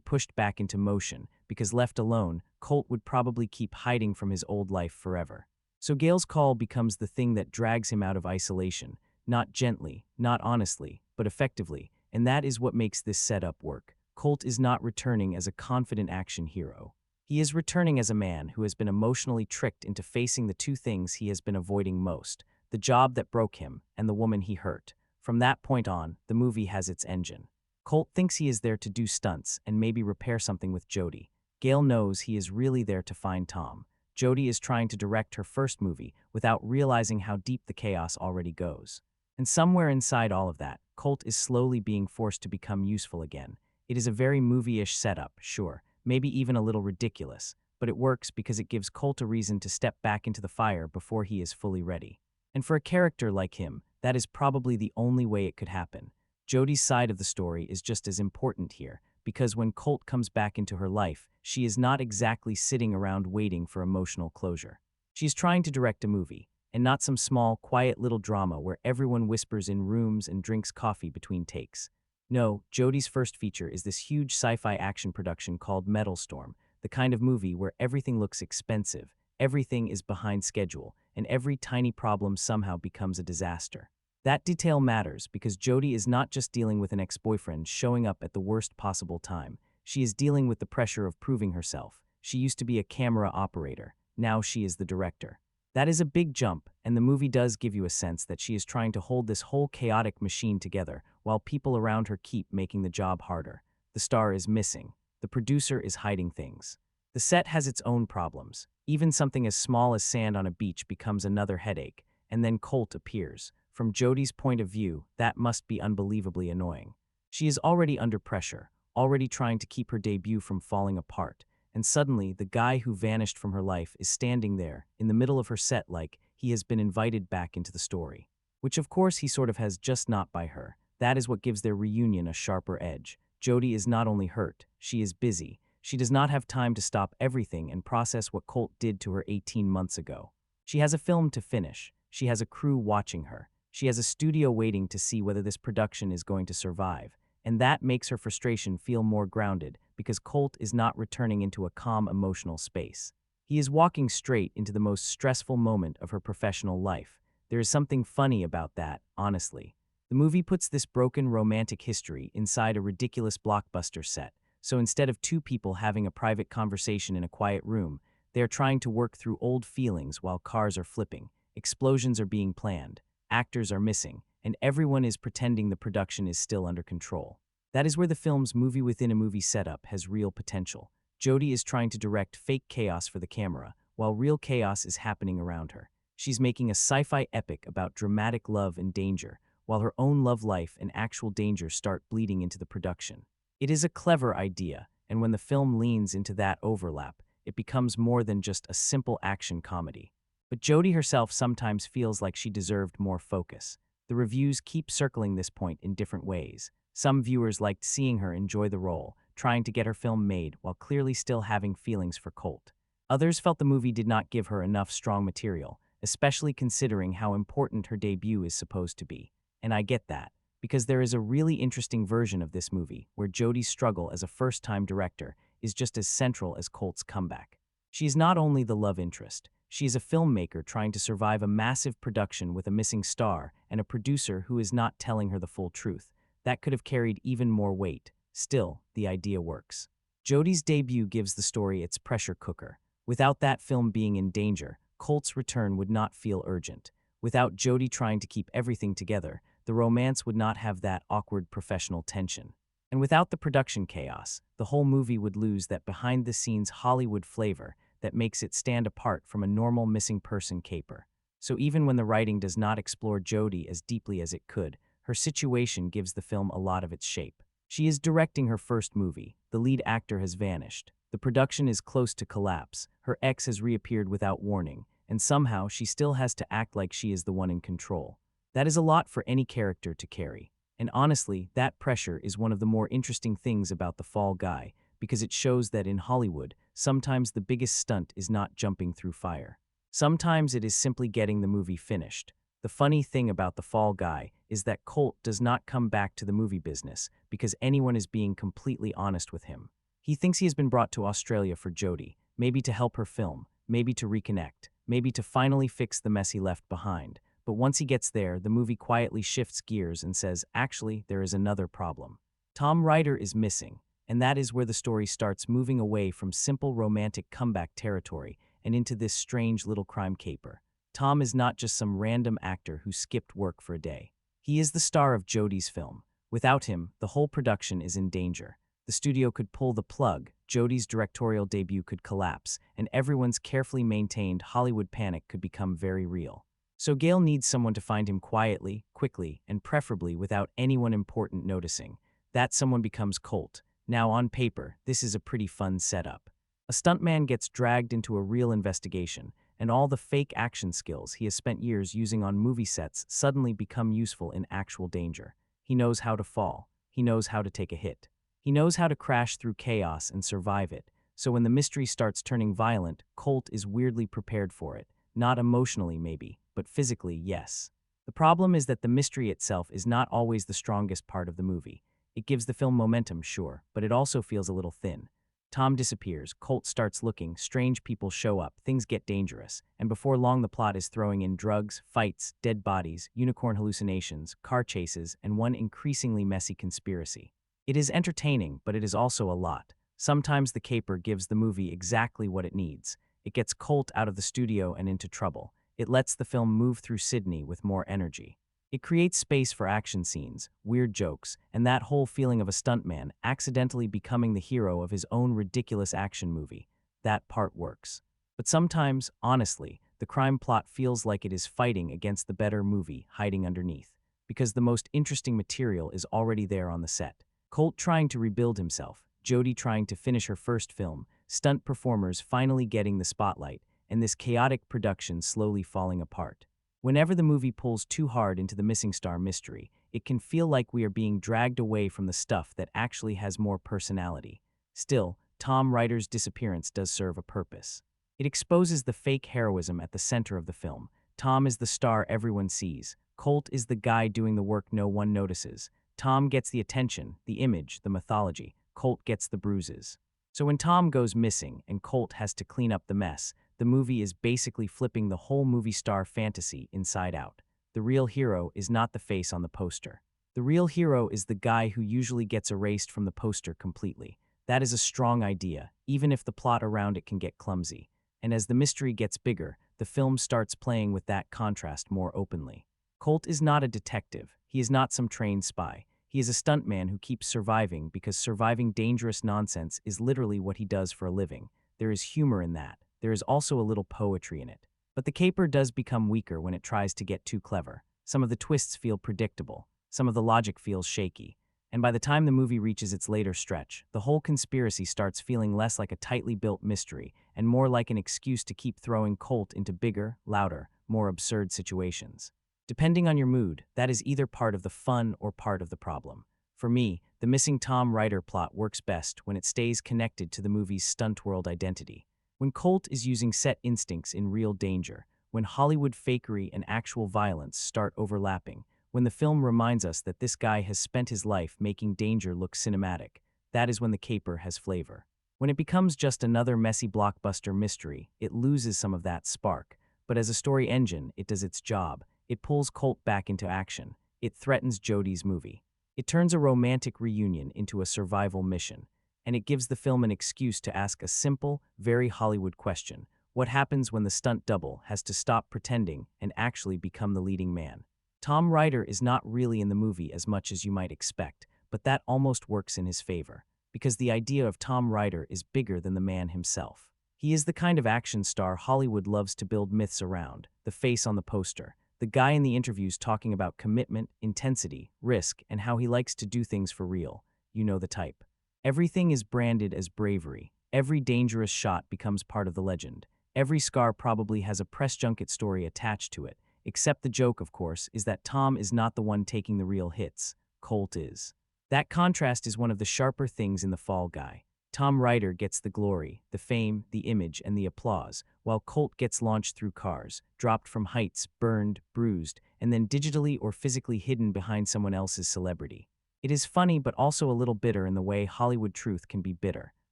pushed back into motion, because left alone, Colt would probably keep hiding from his old life forever. So Gale's call becomes the thing that drags him out of isolation, not gently, not honestly, but effectively, and that is what makes this setup work. Colt is not returning as a confident action hero. He is returning as a man who has been emotionally tricked into facing the two things he has been avoiding most, the job that broke him and the woman he hurt. From that point on, the movie has its engine. Colt thinks he is there to do stunts and maybe repair something with Jodie. Gale knows he is really there to find Tom. Jodie is trying to direct her first movie without realizing how deep the chaos already goes. And somewhere inside all of that, Colt is slowly being forced to become useful again. It is a very movie-ish setup, sure, maybe even a little ridiculous, but it works because it gives Colt a reason to step back into the fire before he is fully ready. And for a character like him, that is probably the only way it could happen. Jodie's side of the story is just as important here, because when Colt comes back into her life, she is not exactly sitting around waiting for emotional closure. She is trying to direct a movie, and not some small, quiet little drama where everyone whispers in rooms and drinks coffee between takes. No, Jodie's first feature is this huge sci-fi action production called Metal Storm, the kind of movie where everything looks expensive, everything is behind schedule, and every tiny problem somehow becomes a disaster. That detail matters because Jodie is not just dealing with an ex-boyfriend showing up at the worst possible time. She is dealing with the pressure of proving herself. She used to be a camera operator. Now she is the director. That is a big jump, and the movie does give you a sense that she is trying to hold this whole chaotic machine together while people around her keep making the job harder. The star is missing. The producer is hiding things. The set has its own problems. Even something as small as sand on a beach becomes another headache, and then Colt appears. From Jodie's point of view, that must be unbelievably annoying. She is already under pressure, already trying to keep her debut from falling apart, and suddenly the guy who vanished from her life is standing there, in the middle of her set like he has been invited back into the story. Which of course he sort of has, just not by her. That is what gives their reunion a sharper edge. Jodie is not only hurt, she is busy. She does not have time to stop everything and process what Colt did to her 18 months ago. She has a film to finish. She has a crew watching her. She has a studio waiting to see whether this production is going to survive. And that makes her frustration feel more grounded because Colt is not returning into a calm emotional space. He is walking straight into the most stressful moment of her professional life. There is something funny about that, honestly. The movie puts this broken romantic history inside a ridiculous blockbuster set. So instead of two people having a private conversation in a quiet room, they are trying to work through old feelings while cars are flipping, explosions are being planned, actors are missing, and everyone is pretending the production is still under control. That is where the film's movie within a movie setup has real potential. Jodie is trying to direct fake chaos for the camera, while real chaos is happening around her. She's making a sci-fi epic about dramatic love and danger, while her own love life and actual danger start bleeding into the production. It is a clever idea, and when the film leans into that overlap, it becomes more than just a simple action comedy. But Jodie herself sometimes feels like she deserved more focus. The reviews keep circling this point in different ways. Some viewers liked seeing her enjoy the role, trying to get her film made while clearly still having feelings for Colt. Others felt the movie did not give her enough strong material, especially considering how important her debut is supposed to be. And I get that, because there is a really interesting version of this movie where Jodie's struggle as a first-time director is just as central as Colt's comeback. She is not only the love interest, she is a filmmaker trying to survive a massive production with a missing star and a producer who is not telling her the full truth. That could have carried even more weight. Still, the idea works. Jodie's debut gives the story its pressure cooker. Without that film being in danger, Colt's return would not feel urgent. Without Jodie trying to keep everything together, the romance would not have that awkward professional tension. And without the production chaos, the whole movie would lose that behind-the-scenes Hollywood flavor that makes it stand apart from a normal missing person caper. So even when the writing does not explore Jodie as deeply as it could, her situation gives the film a lot of its shape. She is directing her first movie. The lead actor has vanished. The production is close to collapse. Her ex has reappeared without warning, and somehow she still has to act like she is the one in control. That is a lot for any character to carry. And honestly, that pressure is one of the more interesting things about The Fall Guy, because it shows that in Hollywood, sometimes the biggest stunt is not jumping through fire. Sometimes it is simply getting the movie finished. The funny thing about The Fall Guy is that Colt does not come back to the movie business because anyone is being completely honest with him. He thinks he has been brought to Australia for Jodie, maybe to help her film, maybe to reconnect, maybe to finally fix the mess he left behind. But once he gets there, the movie quietly shifts gears and says, actually, there is another problem. Tom Ryder is missing, and that is where the story starts moving away from simple romantic comeback territory and into this strange little crime caper. Tom is not just some random actor who skipped work for a day. He is the star of Jodie's film. Without him, the whole production is in danger. The studio could pull the plug, Jodie's directorial debut could collapse, and everyone's carefully maintained Hollywood panic could become very real. So Gale needs someone to find him quietly, quickly, and preferably without anyone important noticing. That someone becomes Colt. Now, on paper, this is a pretty fun setup. A stuntman gets dragged into a real investigation, and all the fake action skills he has spent years using on movie sets suddenly become useful in actual danger. He knows how to fall. He knows how to take a hit. He knows how to crash through chaos and survive it. So when the mystery starts turning violent, Colt is weirdly prepared for it. Not emotionally, maybe, but physically, yes. The problem is that the mystery itself is not always the strongest part of the movie. It gives the film momentum, sure, but it also feels a little thin. Tom disappears, Colt starts looking, strange people show up, things get dangerous, and before long the plot is throwing in drugs, fights, dead bodies, unicorn hallucinations, car chases, and one increasingly messy conspiracy. It is entertaining, but it is also a lot. Sometimes the caper gives the movie exactly what it needs. It gets Colt out of the studio and into trouble. It lets the film move through Sydney with more energy. It creates space for action scenes, weird jokes, and that whole feeling of a stuntman accidentally becoming the hero of his own ridiculous action movie. That part works. But sometimes, honestly, the crime plot feels like it is fighting against the better movie hiding underneath, because the most interesting material is already there on the set. Colt trying to rebuild himself, Jodie trying to finish her first film, stunt performers finally getting the spotlight, and this chaotic production slowly falling apart. Whenever the movie pulls too hard into the missing star mystery, it can feel like we are being dragged away from the stuff that actually has more personality. Still, Tom Ryder's disappearance does serve a purpose. It exposes the fake heroism at the center of the film. Tom is the star everyone sees. Colt is the guy doing the work no one notices. Tom gets the attention, the image, the mythology. Colt gets the bruises. So when Tom goes missing and Colt has to clean up the mess, the movie is basically flipping the whole movie star fantasy inside out. The real hero is not the face on the poster. The real hero is the guy who usually gets erased from the poster completely. That is a strong idea, even if the plot around it can get clumsy. And as the mystery gets bigger, the film starts playing with that contrast more openly. Colt is not a detective. He is not some trained spy. He is a stuntman who keeps surviving because surviving dangerous nonsense is literally what he does for a living. There is humor in that. There is also a little poetry in it. But the caper does become weaker when it tries to get too clever. Some of the twists feel predictable. Some of the logic feels shaky. And by the time the movie reaches its later stretch, the whole conspiracy starts feeling less like a tightly built mystery and more like an excuse to keep throwing Colt into bigger, louder, more absurd situations. Depending on your mood, that is either part of the fun or part of the problem. For me, the missing Tom Ryder plot works best when it stays connected to the movie's stunt world identity. When Colt is using set instincts in real danger, when Hollywood fakery and actual violence start overlapping, when the film reminds us that this guy has spent his life making danger look cinematic, that is when the caper has flavor. When it becomes just another messy blockbuster mystery, it loses some of that spark. But as a story engine, it does its job. It pulls Colt back into action. It threatens Jodie's movie. It turns a romantic reunion into a survival mission. And it gives the film an excuse to ask a simple, very Hollywood question. What happens when the stunt double has to stop pretending and actually become the leading man? Tom Ryder is not really in the movie as much as you might expect, but that almost works in his favor, because the idea of Tom Ryder is bigger than the man himself. He is the kind of action star Hollywood loves to build myths around, the face on the poster, the guy in the interviews talking about commitment, intensity, risk, and how he likes to do things for real. You know the type. Everything is branded as bravery. Every dangerous shot becomes part of the legend. Every scar probably has a press junket story attached to it, except the joke, of course, is that Tom is not the one taking the real hits. Colt is. That contrast is one of the sharper things in The Fall Guy. Tom Ryder gets the glory, the fame, the image, and the applause, while Colt gets launched through cars, dropped from heights, burned, bruised, and then digitally or physically hidden behind someone else's celebrity. It is funny but also a little bitter in the way Hollywood truth can be bitter.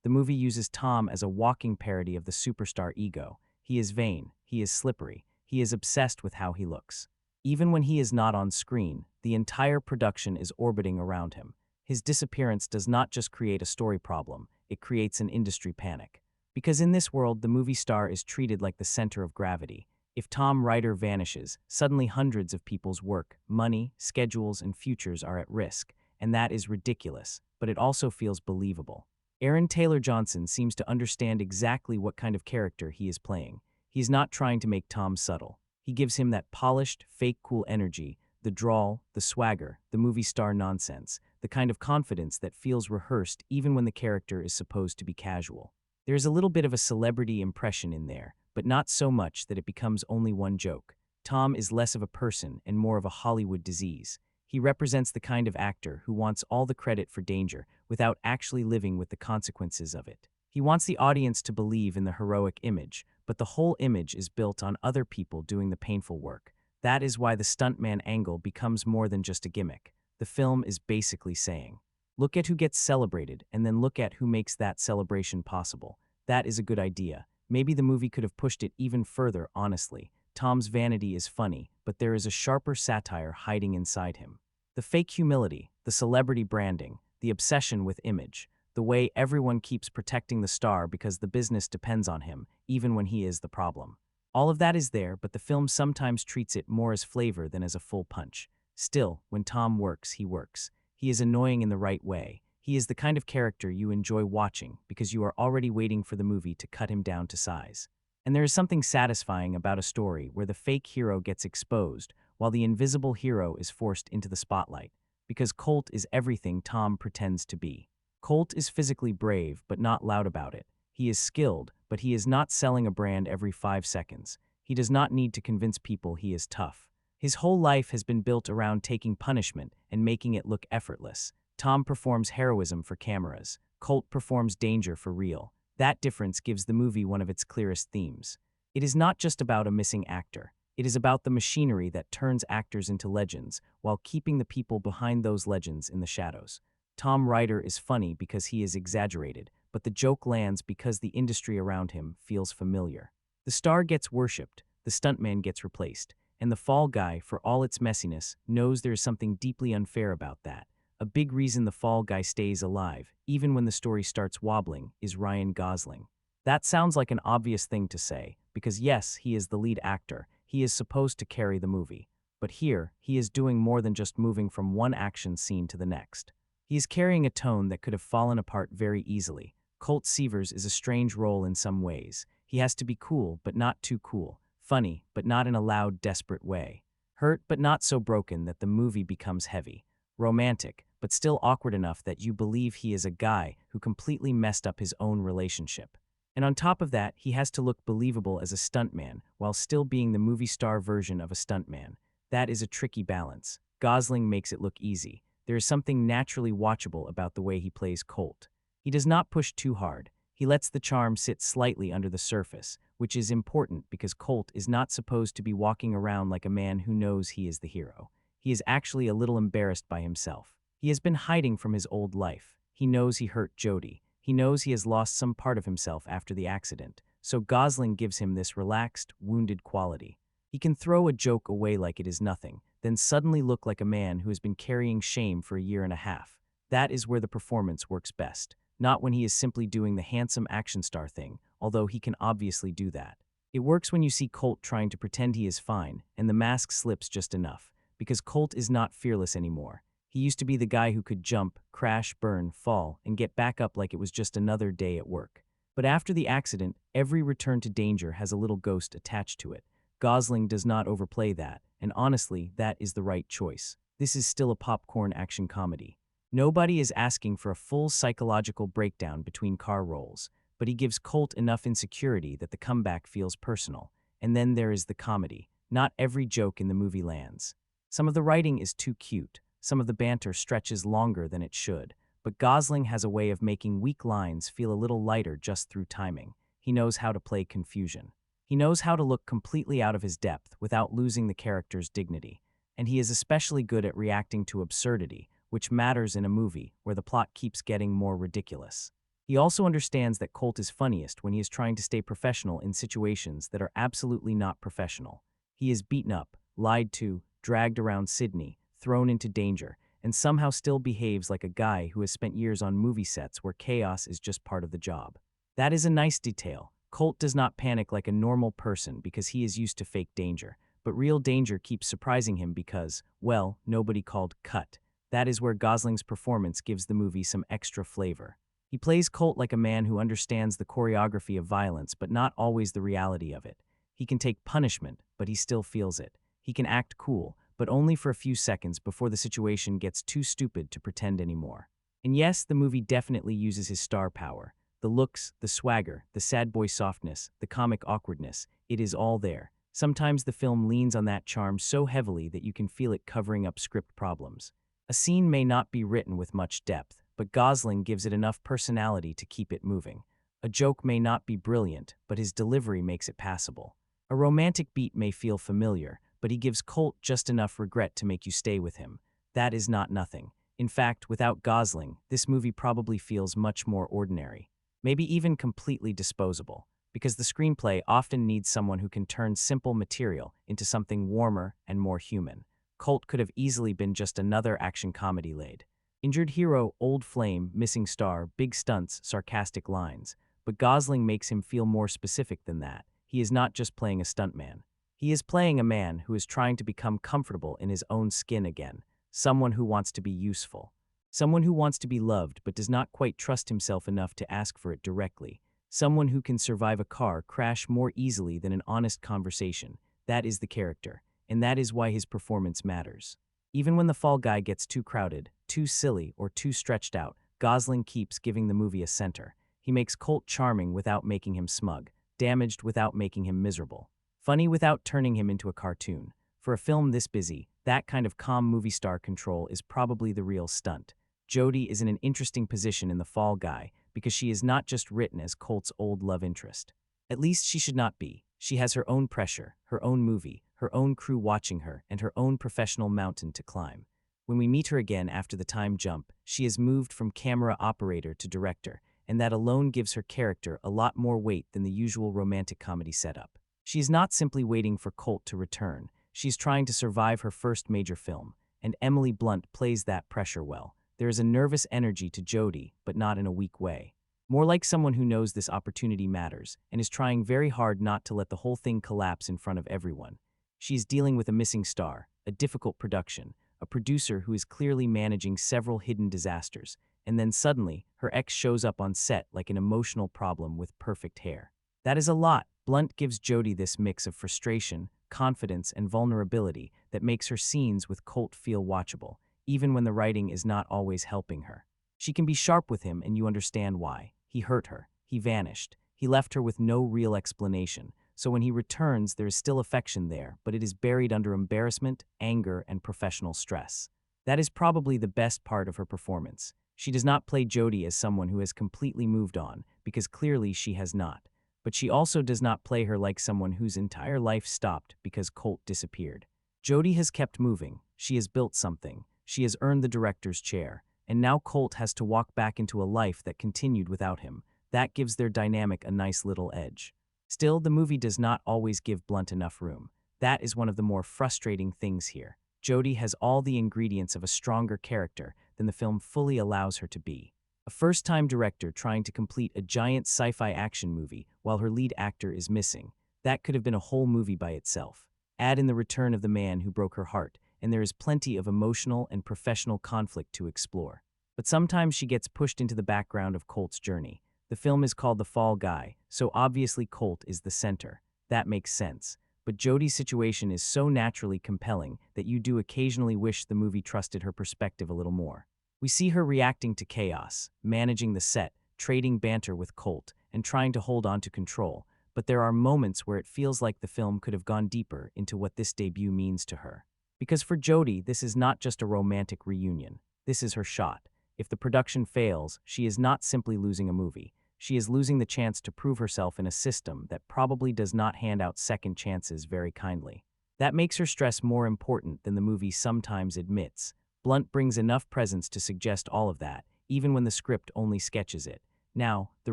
The movie uses Tom as a walking parody of the superstar ego. He is vain, he is slippery, he is obsessed with how he looks. Even when he is not on screen, the entire production is orbiting around him. His disappearance does not just create a story problem, it creates an industry panic. Because in this world, the movie star is treated like the center of gravity. If Tom Ryder vanishes, suddenly hundreds of people's work, money, schedules, and futures are at risk, and that is ridiculous, but it also feels believable. Aaron Taylor Johnson seems to understand exactly what kind of character he is playing. He's not trying to make Tom subtle. He gives him that polished, fake cool energy, the drawl, the swagger, the movie star nonsense, the kind of confidence that feels rehearsed even when the character is supposed to be casual. There's a little bit of a celebrity impression in there, but not so much that it becomes only one joke. Tom is less of a person and more of a Hollywood disease. He represents the kind of actor who wants all the credit for danger without actually living with the consequences of it. He wants the audience to believe in the heroic image, but the whole image is built on other people doing the painful work. That is why the stuntman angle becomes more than just a gimmick. The film is basically saying, look at who gets celebrated and then look at who makes that celebration possible. That is a good idea. Maybe the movie could have pushed it even further, honestly. Tom's vanity is funny, but there is a sharper satire hiding inside him. The fake humility, the celebrity branding, the obsession with image, the way everyone keeps protecting the star because the business depends on him, even when he is the problem. All of that is there, but the film sometimes treats it more as flavor than as a full punch. Still, when Tom works, he works. He is annoying in the right way. He is the kind of character you enjoy watching because you are already waiting for the movie to cut him down to size. And there is something satisfying about a story where the fake hero gets exposed while the invisible hero is forced into the spotlight, because Colt is everything Tom pretends to be. Colt is physically brave but not loud about it. He is skilled, but he is not selling a brand every 5 seconds. He does not need to convince people he is tough. His whole life has been built around taking punishment and making it look effortless. Tom performs heroism for cameras. Colt performs danger for real. That difference gives the movie one of its clearest themes. It is not just about a missing actor. It is about the machinery that turns actors into legends while keeping the people behind those legends in the shadows. Tom Ryder is funny because he is exaggerated, but the joke lands because the industry around him feels familiar. The star gets worshipped, the stuntman gets replaced, and the fall guy, for all its messiness, knows there is something deeply unfair about that. A big reason the fall guy stays alive, even when the story starts wobbling, is Ryan Gosling. That sounds like an obvious thing to say, because yes, he is the lead actor, he is supposed to carry the movie. But here, he is doing more than just moving from one action scene to the next. He is carrying a tone that could have fallen apart very easily. Colt Seavers is a strange role in some ways. He has to be cool, but not too cool. Funny, but not in a loud, desperate way. Hurt, but not so broken that the movie becomes heavy. Romantic, but still awkward enough that you believe he is a guy who completely messed up his own relationship. And on top of that, he has to look believable as a stuntman while still being the movie star version of a stuntman. That is a tricky balance. Gosling makes it look easy. There is something naturally watchable about the way he plays Colt. He does not push too hard. He lets the charm sit slightly under the surface, which is important because Colt is not supposed to be walking around like a man who knows he is the hero. He is actually a little embarrassed by himself. He has been hiding from his old life. He knows he hurt Jody. He knows he has lost some part of himself after the accident, so Gosling gives him this relaxed, wounded quality. He can throw a joke away like it is nothing, then suddenly look like a man who has been carrying shame for a year and a half. That is where the performance works best, not when he is simply doing the handsome action star thing, although he can obviously do that. It works when you see Colt trying to pretend he is fine, and the mask slips just enough, because Colt is not fearless anymore. He used to be the guy who could jump, crash, burn, fall, and get back up like it was just another day at work. But after the accident, every return to danger has a little ghost attached to it. Gosling does not overplay that, and honestly, that is the right choice. This is still a popcorn action comedy. Nobody is asking for a full psychological breakdown between car rolls, but he gives Colt enough insecurity that the comeback feels personal. And then there is the comedy. Not every joke in the movie lands. Some of the writing is too cute. Some of the banter stretches longer than it should, but Gosling has a way of making weak lines feel a little lighter just through timing. He knows how to play confusion. He knows how to look completely out of his depth without losing the character's dignity. And he is especially good at reacting to absurdity, which matters in a movie where the plot keeps getting more ridiculous. He also understands that Colt is funniest when he is trying to stay professional in situations that are absolutely not professional. He is beaten up, lied to, dragged around Sydney, thrown into danger, and somehow still behaves like a guy who has spent years on movie sets where chaos is just part of the job. That is a nice detail. Colt does not panic like a normal person because he is used to fake danger, but real danger keeps surprising him because, well, nobody called cut. That is where Gosling's performance gives the movie some extra flavor. He plays Colt like a man who understands the choreography of violence but not always the reality of it. He can take punishment, but he still feels it. He can act cool, but only for a few seconds before the situation gets too stupid to pretend anymore. And yes, the movie definitely uses his star power. The looks, the swagger, the sad boy softness, the comic awkwardness, it is all there. Sometimes the film leans on that charm so heavily that you can feel it covering up script problems. A scene may not be written with much depth, but Gosling gives it enough personality to keep it moving. A joke may not be brilliant, but his delivery makes it passable. A romantic beat may feel familiar, but he gives Colt just enough regret to make you stay with him. That is not nothing. In fact, without Gosling, this movie probably feels much more ordinary. Maybe even completely disposable, because the screenplay often needs someone who can turn simple material into something warmer and more human. Colt could have easily been just another action comedy laid. Injured hero, old flame, missing star, big stunts, sarcastic lines. But Gosling makes him feel more specific than that. He is not just playing a stuntman. He is playing a man who is trying to become comfortable in his own skin again, someone who wants to be useful. Someone who wants to be loved but does not quite trust himself enough to ask for it directly. Someone who can survive a car crash more easily than an honest conversation. That is the character, and that is why his performance matters. Even when the fall guy gets too crowded, too silly, or too stretched out, Gosling keeps giving the movie a center. He makes Colt charming without making him smug, damaged without making him miserable, funny without turning him into a cartoon. For a film this busy, that kind of calm movie star control is probably the real stunt. Jodie is in an interesting position in The Fall Guy because she is not just written as Colt's old love interest. At least she should not be. She has her own pressure, her own movie, her own crew watching her, and her own professional mountain to climb. When we meet her again after the time jump, she has moved from camera operator to director, and that alone gives her character a lot more weight than the usual romantic comedy setup. She is not simply waiting for Colt to return. She's trying to survive her first major film, and Emily Blunt plays that pressure well. There is a nervous energy to Jodie, but not in a weak way. More like someone who knows this opportunity matters and is trying very hard not to let the whole thing collapse in front of everyone. She is dealing with a missing star, a difficult production, a producer who is clearly managing several hidden disasters, and then suddenly, her ex shows up on set like an emotional problem with perfect hair. That is a lot. Blunt gives Jodie this mix of frustration, confidence, and vulnerability that makes her scenes with Colt feel watchable, even when the writing is not always helping her. She can be sharp with him and you understand why. He hurt her. He vanished. He left her with no real explanation. So when he returns, there is still affection there, but it is buried under embarrassment, anger, and professional stress. That is probably the best part of her performance. She does not play Jodie as someone who has completely moved on, because clearly she has not. But she also does not play her like someone whose entire life stopped because Colt disappeared. Jodie has kept moving. She has built something. She has earned the director's chair. And now Colt has to walk back into a life that continued without him. That gives their dynamic a nice little edge. Still, the movie does not always give Blunt enough room. That is one of the more frustrating things here. Jodie has all the ingredients of a stronger character than the film fully allows her to be. A first-time director trying to complete a giant sci-fi action movie while her lead actor is missing. That could have been a whole movie by itself. Add in the return of the man who broke her heart, and there is plenty of emotional and professional conflict to explore. But sometimes she gets pushed into the background of Colt's journey. The film is called The Fall Guy, so obviously Colt is the center. That makes sense. But Jodie's situation is so naturally compelling that you do occasionally wish the movie trusted her perspective a little more. We see her reacting to chaos, managing the set, trading banter with Colt, and trying to hold on to control. But there are moments where it feels like the film could have gone deeper into what this debut means to her. Because for Jodie, this is not just a romantic reunion. This is her shot. If the production fails, she is not simply losing a movie. She is losing the chance to prove herself in a system that probably does not hand out second chances very kindly. That makes her stress more important than the movie sometimes admits. Blunt brings enough presence to suggest all of that, even when the script only sketches it. Now, the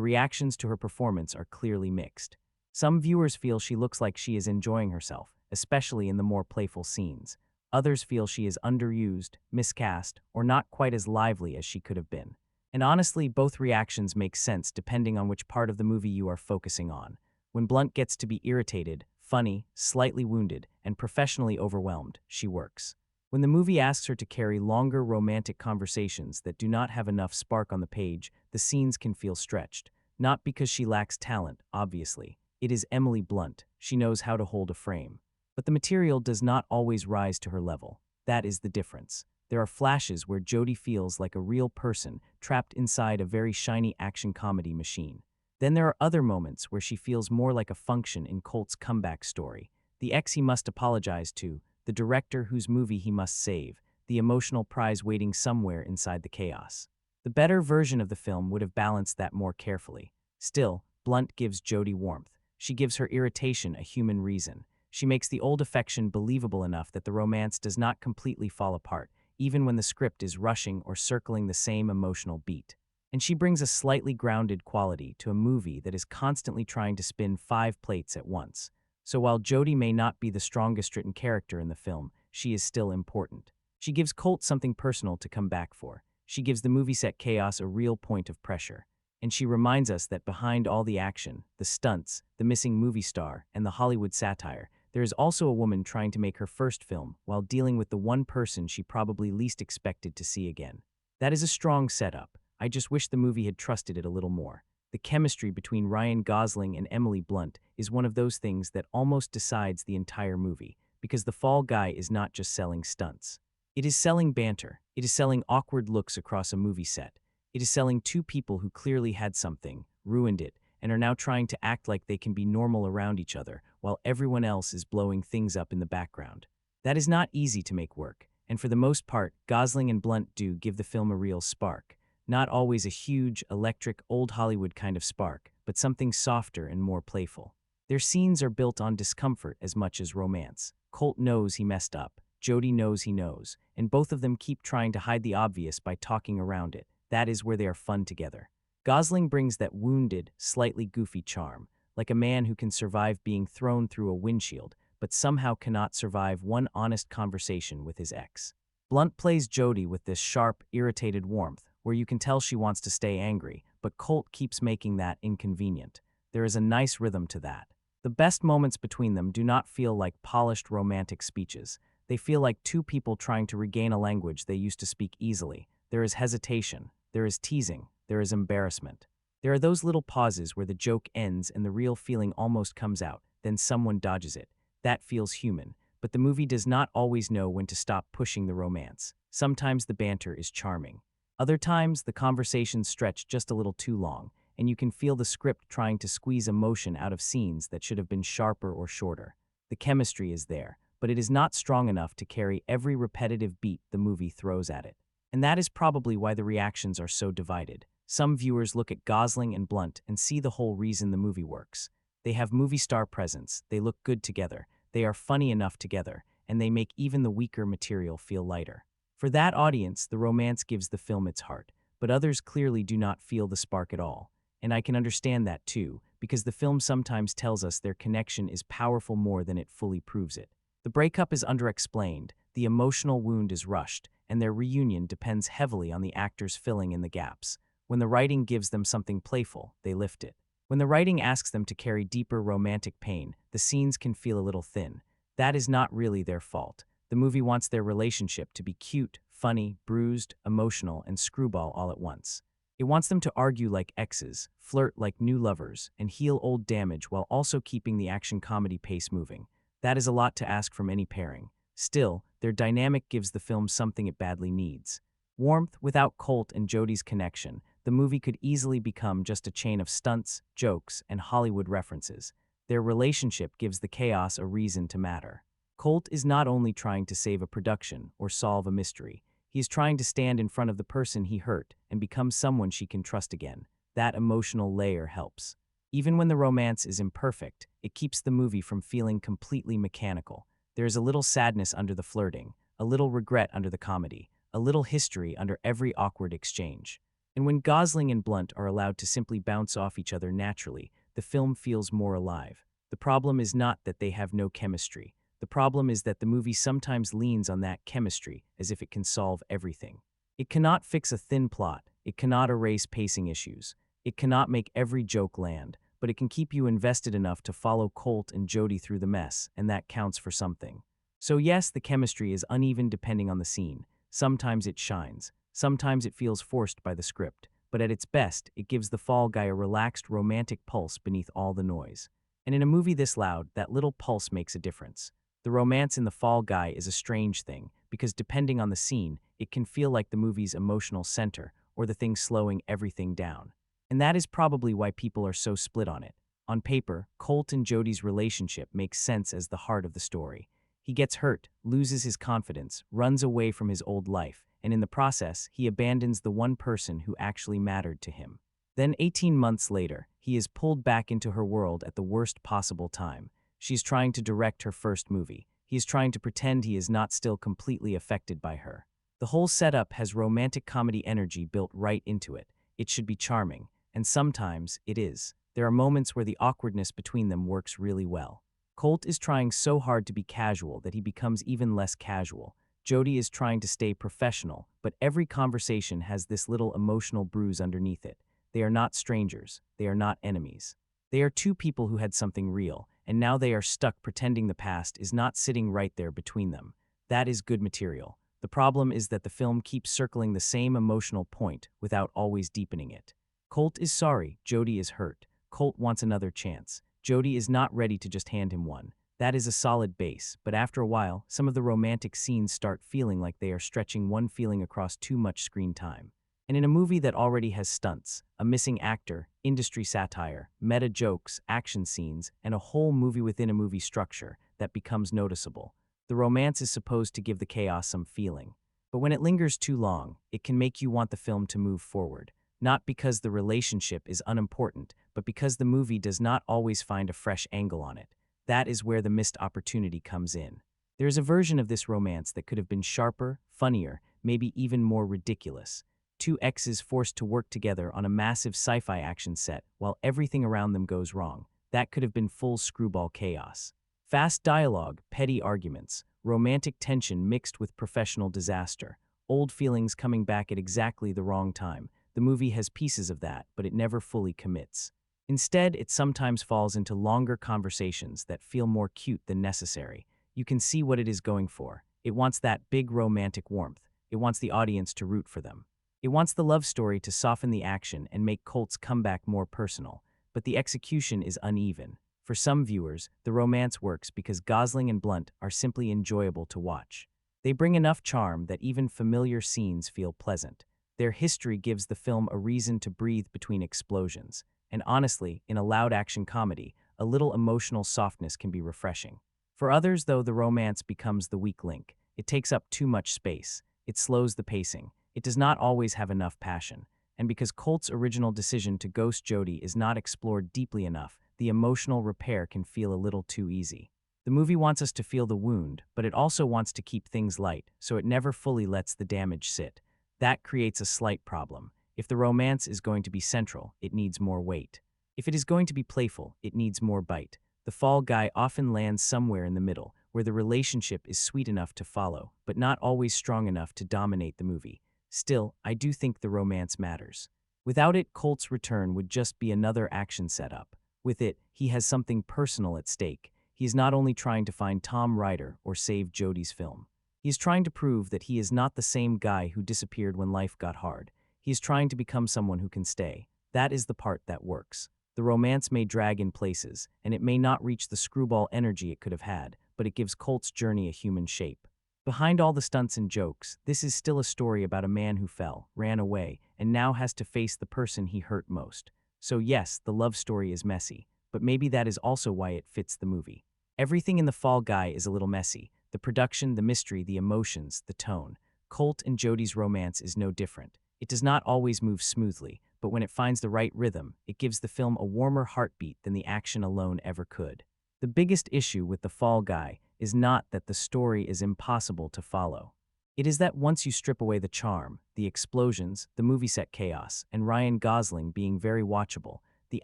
reactions to her performance are clearly mixed. Some viewers feel she looks like she is enjoying herself, especially in the more playful scenes. Others feel she is underused, miscast, or not quite as lively as she could have been. And honestly, both reactions make sense depending on which part of the movie you are focusing on. When Blunt gets to be irritated, funny, slightly wounded, and professionally overwhelmed, she works. When the movie asks her to carry longer romantic conversations that do not have enough spark on the page, the scenes can feel stretched. Not because she lacks talent, obviously. It is Emily Blunt. She knows how to hold a frame. But the material does not always rise to her level. That is the difference. There are flashes where Jodie feels like a real person trapped inside a very shiny action comedy machine. Then there are other moments where she feels more like a function in Colt's comeback story. The ex he must apologize to, the director whose movie he must save, the emotional prize waiting somewhere inside the chaos. The better version of the film would have balanced that more carefully. Still, Blunt gives Jodie warmth. She gives her irritation a human reason. She makes the old affection believable enough that the romance does not completely fall apart, even when the script is rushing or circling the same emotional beat. And she brings a slightly grounded quality to a movie that is constantly trying to spin 5 plates at once. So while Jodie may not be the strongest written character in the film, she is still important. She gives Colt something personal to come back for. She gives the movie set chaos a real point of pressure. And she reminds us that behind all the action, the stunts, the missing movie star, and the Hollywood satire, there is also a woman trying to make her first film while dealing with the one person she probably least expected to see again. That is a strong setup. I just wish the movie had trusted it a little more. The chemistry between Ryan Gosling and Emily Blunt is one of those things that almost decides the entire movie, because the fall guy is not just selling stunts. It is selling banter. It is selling awkward looks across a movie set. It is selling two people who clearly had something, ruined it, and are now trying to act like they can be normal around each other while everyone else is blowing things up in the background. That is not easy to make work, and for the most part, Gosling and Blunt do give the film a real spark. Not always a huge, electric, old Hollywood kind of spark, but something softer and more playful. Their scenes are built on discomfort as much as romance. Colt knows he messed up, Jodie knows he knows, and both of them keep trying to hide the obvious by talking around it. That is where they are fun together. Gosling brings that wounded, slightly goofy charm, like a man who can survive being thrown through a windshield, but somehow cannot survive one honest conversation with his ex. Blunt plays Jodie with this sharp, irritated warmth, where you can tell she wants to stay angry, but Colt keeps making that inconvenient. There is a nice rhythm to that. The best moments between them do not feel like polished romantic speeches. They feel like two people trying to regain a language they used to speak easily. There is hesitation. There is teasing. There is embarrassment. There are those little pauses where the joke ends and the real feeling almost comes out, then someone dodges it. That feels human, but the movie does not always know when to stop pushing the romance. Sometimes the banter is charming. Other times, the conversations stretch just a little too long, and you can feel the script trying to squeeze emotion out of scenes that should have been sharper or shorter. The chemistry is there, but it is not strong enough to carry every repetitive beat the movie throws at it. And that is probably why the reactions are so divided. Some viewers look at Gosling and Blunt and see the whole reason the movie works. They have movie star presence, they look good together, they are funny enough together, and they make even the weaker material feel lighter. For that audience, the romance gives the film its heart, but others clearly do not feel the spark at all. And I can understand that too, because the film sometimes tells us their connection is powerful more than it fully proves it. The breakup is underexplained, the emotional wound is rushed, and their reunion depends heavily on the actors filling in the gaps. When the writing gives them something playful, they lift it. When the writing asks them to carry deeper romantic pain, the scenes can feel a little thin. That is not really their fault. The movie wants their relationship to be cute, funny, bruised, emotional, and screwball all at once. It wants them to argue like exes, flirt like new lovers, and heal old damage while also keeping the action comedy pace moving. That is a lot to ask from any pairing. Still, their dynamic gives the film something it badly needs. Warmth without Colt and Jodie's connection, the movie could easily become just a chain of stunts, jokes, and Hollywood references. Their relationship gives the chaos a reason to matter. Colt is not only trying to save a production or solve a mystery. He is trying to stand in front of the person he hurt and become someone she can trust again. That emotional layer helps. Even when the romance is imperfect, it keeps the movie from feeling completely mechanical. There is a little sadness under the flirting, a little regret under the comedy, a little history under every awkward exchange. And when Gosling and Blunt are allowed to simply bounce off each other naturally, the film feels more alive. The problem is not that they have no chemistry. The problem is that the movie sometimes leans on that chemistry as if it can solve everything. It cannot fix a thin plot. It cannot erase pacing issues. It cannot make every joke land, but it can keep you invested enough to follow Colt and Jody through the mess, and that counts for something. So yes, the chemistry is uneven depending on the scene. Sometimes it shines. Sometimes it feels forced by the script. But at its best, it gives the Fall Guy a relaxed, romantic pulse beneath all the noise. And in a movie this loud, that little pulse makes a difference. The romance in The Fall Guy is a strange thing, because depending on the scene, it can feel like the movie's emotional center, or the thing slowing everything down. And that is probably why people are so split on it. On paper, Colt and Jody's relationship makes sense as the heart of the story. He gets hurt, loses his confidence, runs away from his old life, and in the process, he abandons the one person who actually mattered to him. Then 18 months later, he is pulled back into her world at the worst possible time. She's trying to direct her first movie. He is trying to pretend he is not still completely affected by her. The whole setup has romantic comedy energy built right into it. It should be charming. And sometimes it is. There are moments where the awkwardness between them works really well. Colt is trying so hard to be casual that he becomes even less casual. Jody is trying to stay professional, but every conversation has this little emotional bruise underneath it. They are not strangers. They are not enemies. They are two people who had something real, and now they are stuck pretending the past is not sitting right there between them. That is good material. The problem is that the film keeps circling the same emotional point without always deepening it. Colt is sorry, Jody is hurt. Colt wants another chance. Jody is not ready to just hand him one. That is a solid base, but after a while, some of the romantic scenes start feeling like they are stretching one feeling across too much screen time. And in a movie that already has stunts, a missing actor, industry satire, meta jokes, action scenes, and a whole movie within a movie structure, that becomes noticeable. The romance is supposed to give the chaos some feeling. But when it lingers too long, it can make you want the film to move forward. Not because the relationship is unimportant, but because the movie does not always find a fresh angle on it. That is where the missed opportunity comes in. There is a version of this romance that could have been sharper, funnier, maybe even more ridiculous. Two exes forced to work together on a massive sci-fi action set while everything around them goes wrong. That could have been full screwball chaos. Fast dialogue, petty arguments, romantic tension mixed with professional disaster, old feelings coming back at exactly the wrong time. The movie has pieces of that, but it never fully commits. Instead, it sometimes falls into longer conversations that feel more cute than necessary. You can see what it is going for. It wants that big romantic warmth. It wants the audience to root for them. It wants the love story to soften the action and make Colt's comeback more personal. But the execution is uneven. For some viewers, the romance works because Gosling and Blunt are simply enjoyable to watch. They bring enough charm that even familiar scenes feel pleasant. Their history gives the film a reason to breathe between explosions. And honestly, in a loud action comedy, a little emotional softness can be refreshing. For others, though, the romance becomes the weak link. It takes up too much space. It slows the pacing. It does not always have enough passion. And because Colt's original decision to ghost Jody is not explored deeply enough, the emotional repair can feel a little too easy. The movie wants us to feel the wound, but it also wants to keep things light, so it never fully lets the damage sit. That creates a slight problem. If the romance is going to be central, it needs more weight. If it is going to be playful, it needs more bite. The Fall Guy often lands somewhere in the middle, where the relationship is sweet enough to follow, but not always strong enough to dominate the movie. Still, I do think the romance matters. Without it, Colt's return would just be another action setup. With it, he has something personal at stake. He is not only trying to find Tom Ryder or save Jody's film. He is trying to prove that he is not the same guy who disappeared when life got hard. He is trying to become someone who can stay. That is the part that works. The romance may drag in places, and it may not reach the screwball energy it could have had, but it gives Colt's journey a human shape. Behind all the stunts and jokes, this is still a story about a man who fell, ran away, and now has to face the person he hurt most. So yes, the love story is messy, but maybe that is also why it fits the movie. Everything in The Fall Guy is a little messy. The production, the mystery, the emotions, the tone. Colt and Jodie's romance is no different. It does not always move smoothly, but when it finds the right rhythm, it gives the film a warmer heartbeat than the action alone ever could. The biggest issue with The Fall Guy is not that the story is impossible to follow. It is that once you strip away the charm, the explosions, the movie set chaos, and Ryan Gosling being very watchable, the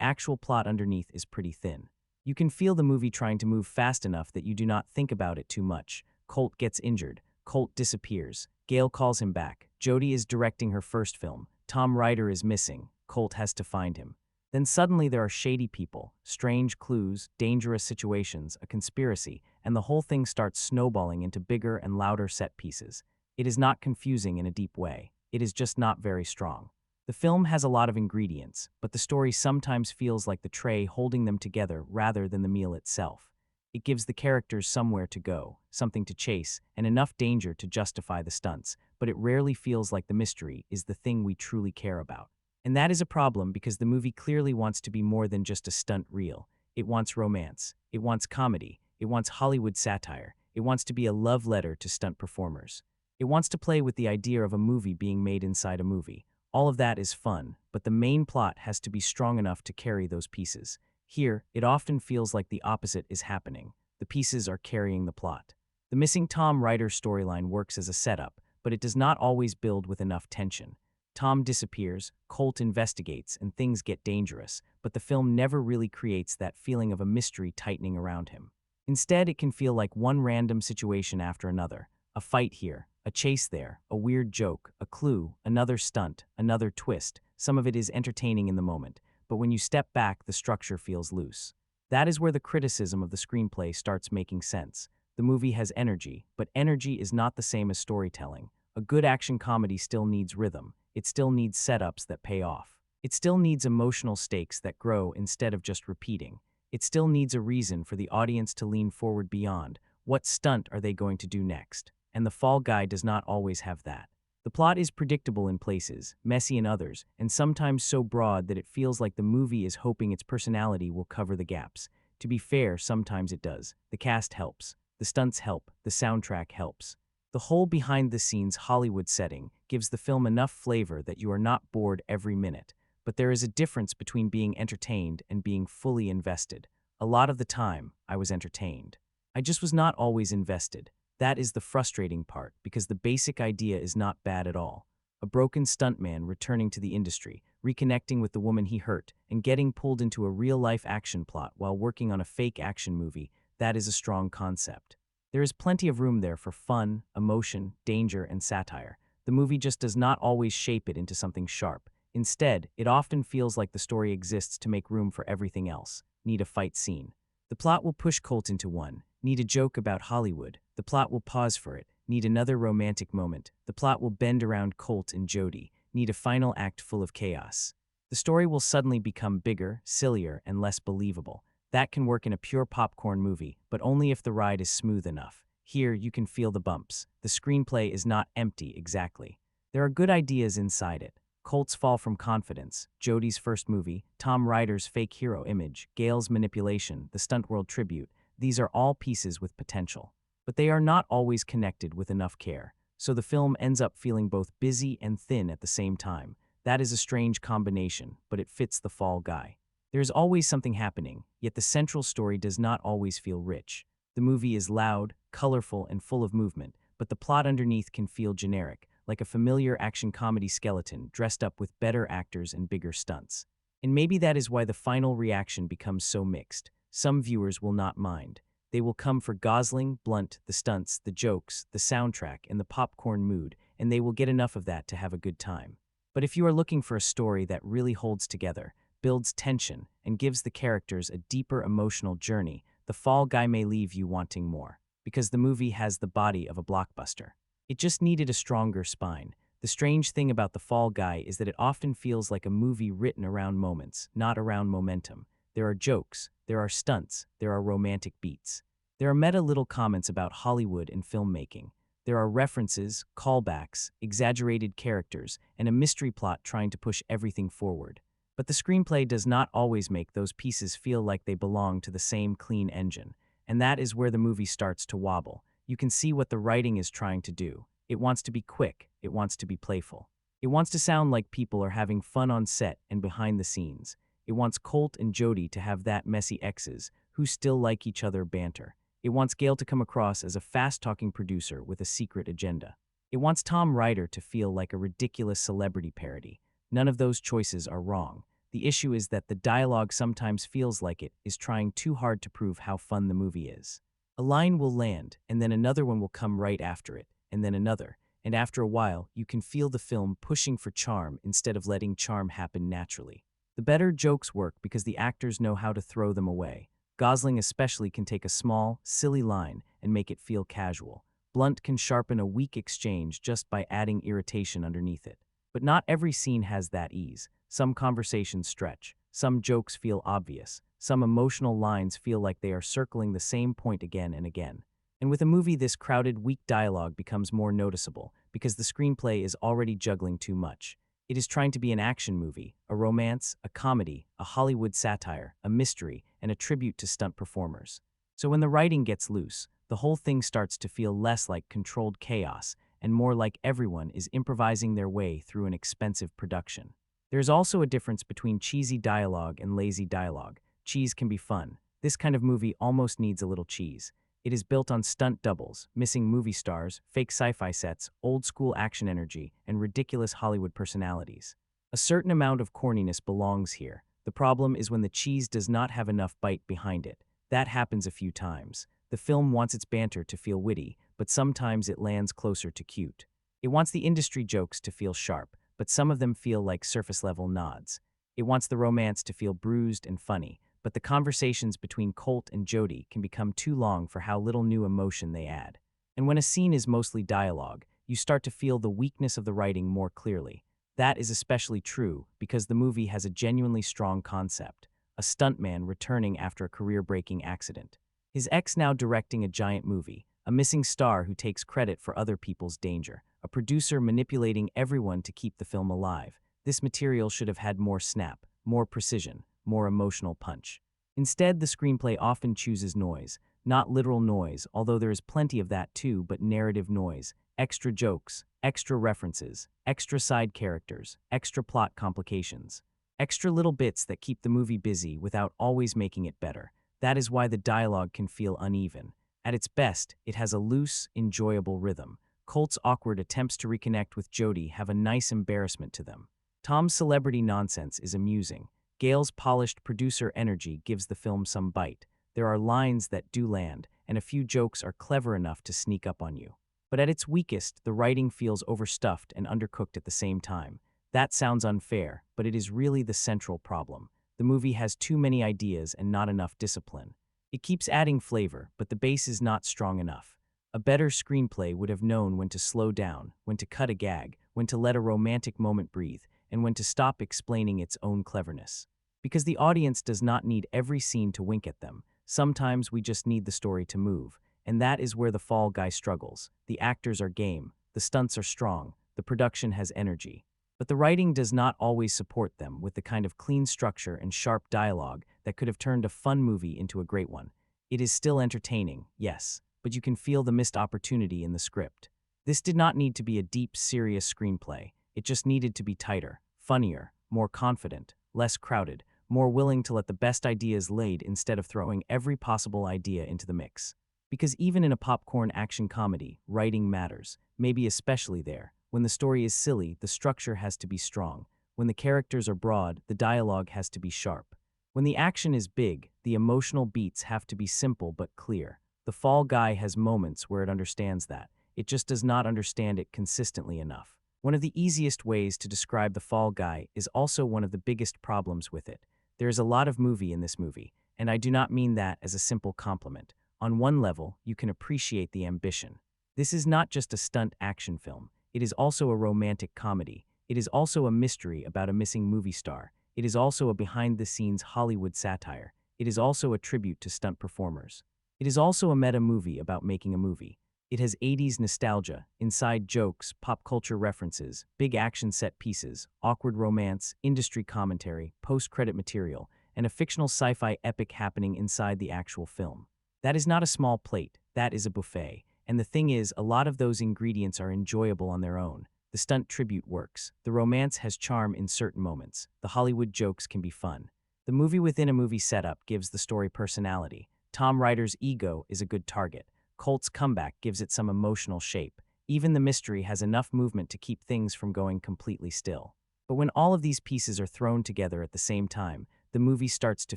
actual plot underneath is pretty thin. You can feel the movie trying to move fast enough that you do not think about it too much. Colt gets injured. Colt disappears. Gail calls him back. Jodie is directing her first film. Tom Ryder is missing. Colt has to find him. Then suddenly there are shady people, strange clues, dangerous situations, a conspiracy, and the whole thing starts snowballing into bigger and louder set pieces. It is not confusing in a deep way. It is just not very strong. The film has a lot of ingredients, but the story sometimes feels like the tray holding them together rather than the meal itself. It gives the characters somewhere to go, something to chase, and enough danger to justify the stunts, but it rarely feels like the mystery is the thing we truly care about. And that is a problem because the movie clearly wants to be more than just a stunt reel. It wants romance. It wants comedy. It wants Hollywood satire. It wants to be a love letter to stunt performers. It wants to play with the idea of a movie being made inside a movie. All of that is fun, but the main plot has to be strong enough to carry those pieces. Here, it often feels like the opposite is happening. The pieces are carrying the plot. The missing Tom Ryder storyline works as a setup, but it does not always build with enough tension. Tom disappears, Colt investigates, and things get dangerous, but the film never really creates that feeling of a mystery tightening around him. Instead, it can feel like one random situation after another. A fight here, a chase there, a weird joke, a clue, another stunt, another twist. Some of it is entertaining in the moment, but when you step back, the structure feels loose. That is where the criticism of the screenplay starts making sense. The movie has energy, but energy is not the same as storytelling. A good action comedy still needs rhythm. It still needs setups that pay off. It still needs emotional stakes that grow instead of just repeating. It still needs a reason for the audience to lean forward beyond, what stunt are they going to do next? And The Fall Guy does not always have that. The plot is predictable in places, messy in others, and sometimes so broad that it feels like the movie is hoping its personality will cover the gaps. To be fair, sometimes it does. The cast helps. The stunts help. The soundtrack helps. The whole behind-the-scenes Hollywood setting gives the film enough flavor that you are not bored every minute. But there is a difference between being entertained and being fully invested. A lot of the time, I was entertained. I just was not always invested. That is the frustrating part, because the basic idea is not bad at all. A broken stuntman returning to the industry, reconnecting with the woman he hurt, and getting pulled into a real-life action plot while working on a fake action movie, that is a strong concept. There is plenty of room there for fun, emotion, danger, and satire. The movie just does not always shape it into something sharp. Instead, it often feels like the story exists to make room for everything else. Need a fight scene. The plot will push Colt into one. Need a joke about Hollywood. The plot will pause for it. Need another romantic moment. The plot will bend around Colt and Jodie. Need a final act full of chaos. The story will suddenly become bigger, sillier, and less believable. That can work in a pure popcorn movie, but only if the ride is smooth enough. Here, you can feel the bumps. The screenplay is not empty exactly. There are good ideas inside it. Colt's fall from confidence, Jodie's first movie, Tom Ryder's fake hero image, Gail's manipulation, the stunt world tribute. These are all pieces with potential. But they are not always connected with enough care, so the film ends up feeling both busy and thin at the same time. That is a strange combination, but it fits The Fall Guy. There is always something happening, yet the central story does not always feel rich. The movie is loud, colorful, and full of movement, but the plot underneath can feel generic, like a familiar action comedy skeleton dressed up with better actors and bigger stunts. And maybe that is why the final reaction becomes so mixed. Some viewers will not mind. They will come for Gosling, Blunt, the stunts, the jokes, the soundtrack, and the popcorn mood, and they will get enough of that to have a good time. But if you are looking for a story that really holds together, builds tension, and gives the characters a deeper emotional journey, The Fall Guy may leave you wanting more, because the movie has the body of a blockbuster. It just needed a stronger spine. The strange thing about The Fall Guy is that it often feels like a movie written around moments, not around momentum. There are jokes, there are stunts, there are romantic beats. There are meta little comments about Hollywood and filmmaking. There are references, callbacks, exaggerated characters, and a mystery plot trying to push everything forward. But the screenplay does not always make those pieces feel like they belong to the same clean engine, and that is where the movie starts to wobble. You can see what the writing is trying to do. It wants to be quick. It wants to be playful. It wants to sound like people are having fun on set and behind the scenes. It wants Colt and Jody to have that messy exes who still like each other banter. It wants Gail to come across as a fast-talking producer with a secret agenda. It wants Tom Ryder to feel like a ridiculous celebrity parody. None of those choices are wrong. The issue is that the dialogue sometimes feels like it is trying too hard to prove how fun the movie is. A line will land, and then another one will come right after it, and then another, and after a while, you can feel the film pushing for charm instead of letting charm happen naturally. The better jokes work because the actors know how to throw them away. Gosling especially can take a small, silly line and make it feel casual. Blunt can sharpen a weak exchange just by adding irritation underneath it. But not every scene has that ease. Some conversations stretch. Some jokes feel obvious. Some emotional lines feel like they are circling the same point again and again. And with a movie this crowded, weak dialogue becomes more noticeable because the screenplay is already juggling too much. It is trying to be an action movie, a romance, a comedy, a Hollywood satire, a mystery, and a tribute to stunt performers. So when the writing gets loose, the whole thing starts to feel less like controlled chaos and more like everyone is improvising their way through an expensive production. There's also a difference between cheesy dialogue and lazy dialogue. Cheese can be fun. This kind of movie almost needs a little cheese. It is built on stunt doubles, missing movie stars, fake sci-fi sets, old-school action energy, and ridiculous Hollywood personalities. A certain amount of corniness belongs here. The problem is when the cheese does not have enough bite behind it. That happens a few times. The film wants its banter to feel witty, but sometimes it lands closer to cute. It wants the industry jokes to feel sharp, but some of them feel like surface-level nods. It wants the romance to feel bruised and funny, but the conversations between Colt and Jody can become too long for how little new emotion they add. And when a scene is mostly dialogue, you start to feel the weakness of the writing more clearly. That is especially true because the movie has a genuinely strong concept, a stuntman returning after a career-breaking accident. His ex now directing a giant movie, a missing star who takes credit for other people's danger, a producer manipulating everyone to keep the film alive. This material should have had more snap, more precision, more emotional punch. Instead, the screenplay often chooses noise, not literal noise, although there is plenty of that too, but narrative noise, extra jokes, extra references, extra side characters, extra plot complications, extra little bits that keep the movie busy without always making it better. That is why the dialogue can feel uneven. At its best, it has a loose, enjoyable rhythm. Colt's awkward attempts to reconnect with Jody have a nice embarrassment to them. Tom's celebrity nonsense is amusing. Gail's polished producer energy gives the film some bite. There are lines that do land, and a few jokes are clever enough to sneak up on you. But at its weakest, the writing feels overstuffed and undercooked at the same time. That sounds unfair, but it is really the central problem. The movie has too many ideas and not enough discipline. It keeps adding flavor, but the base is not strong enough. A better screenplay would have known when to slow down, when to cut a gag, when to let a romantic moment breathe, and when to stop explaining its own cleverness. Because the audience does not need every scene to wink at them. Sometimes we just need the story to move, and that is where the Fall Guy struggles. The actors are game, the stunts are strong, the production has energy. But the writing does not always support them with the kind of clean structure and sharp dialogue that could have turned a fun movie into a great one. It is still entertaining, yes, but you can feel the missed opportunity in the script. This did not need to be a deep, serious screenplay. It just needed to be tighter, funnier, more confident, less crowded, more willing to let the best ideas laid instead of throwing every possible idea into the mix. Because even in a popcorn action comedy, writing matters, maybe especially there. When the story is silly, the structure has to be strong. When the characters are broad, the dialogue has to be sharp. When the action is big, the emotional beats have to be simple but clear. The Fall Guy has moments where it understands that. It just does not understand it consistently enough. One of the easiest ways to describe The Fall Guy is also one of the biggest problems with it. There is a lot of movie in this movie, and I do not mean that as a simple compliment. On one level, you can appreciate the ambition. This is not just a stunt action film. It is also a romantic comedy. It is also a mystery about a missing movie star. It is also a behind-the-scenes Hollywood satire. It is also a tribute to stunt performers. It is also a meta movie about making a movie. It has 80s nostalgia, inside jokes, pop culture references, big action set pieces, awkward romance, industry commentary, post-credit material, and a fictional sci-fi epic happening inside the actual film. That is not a small plate, that is a buffet. And the thing is, a lot of those ingredients are enjoyable on their own. The stunt tribute works. The romance has charm in certain moments. The Hollywood jokes can be fun. The movie within a movie setup gives the story personality. Tom Ryder's ego is a good target. Colt's comeback gives it some emotional shape. Even the mystery has enough movement to keep things from going completely still. But when all of these pieces are thrown together at the same time, the movie starts to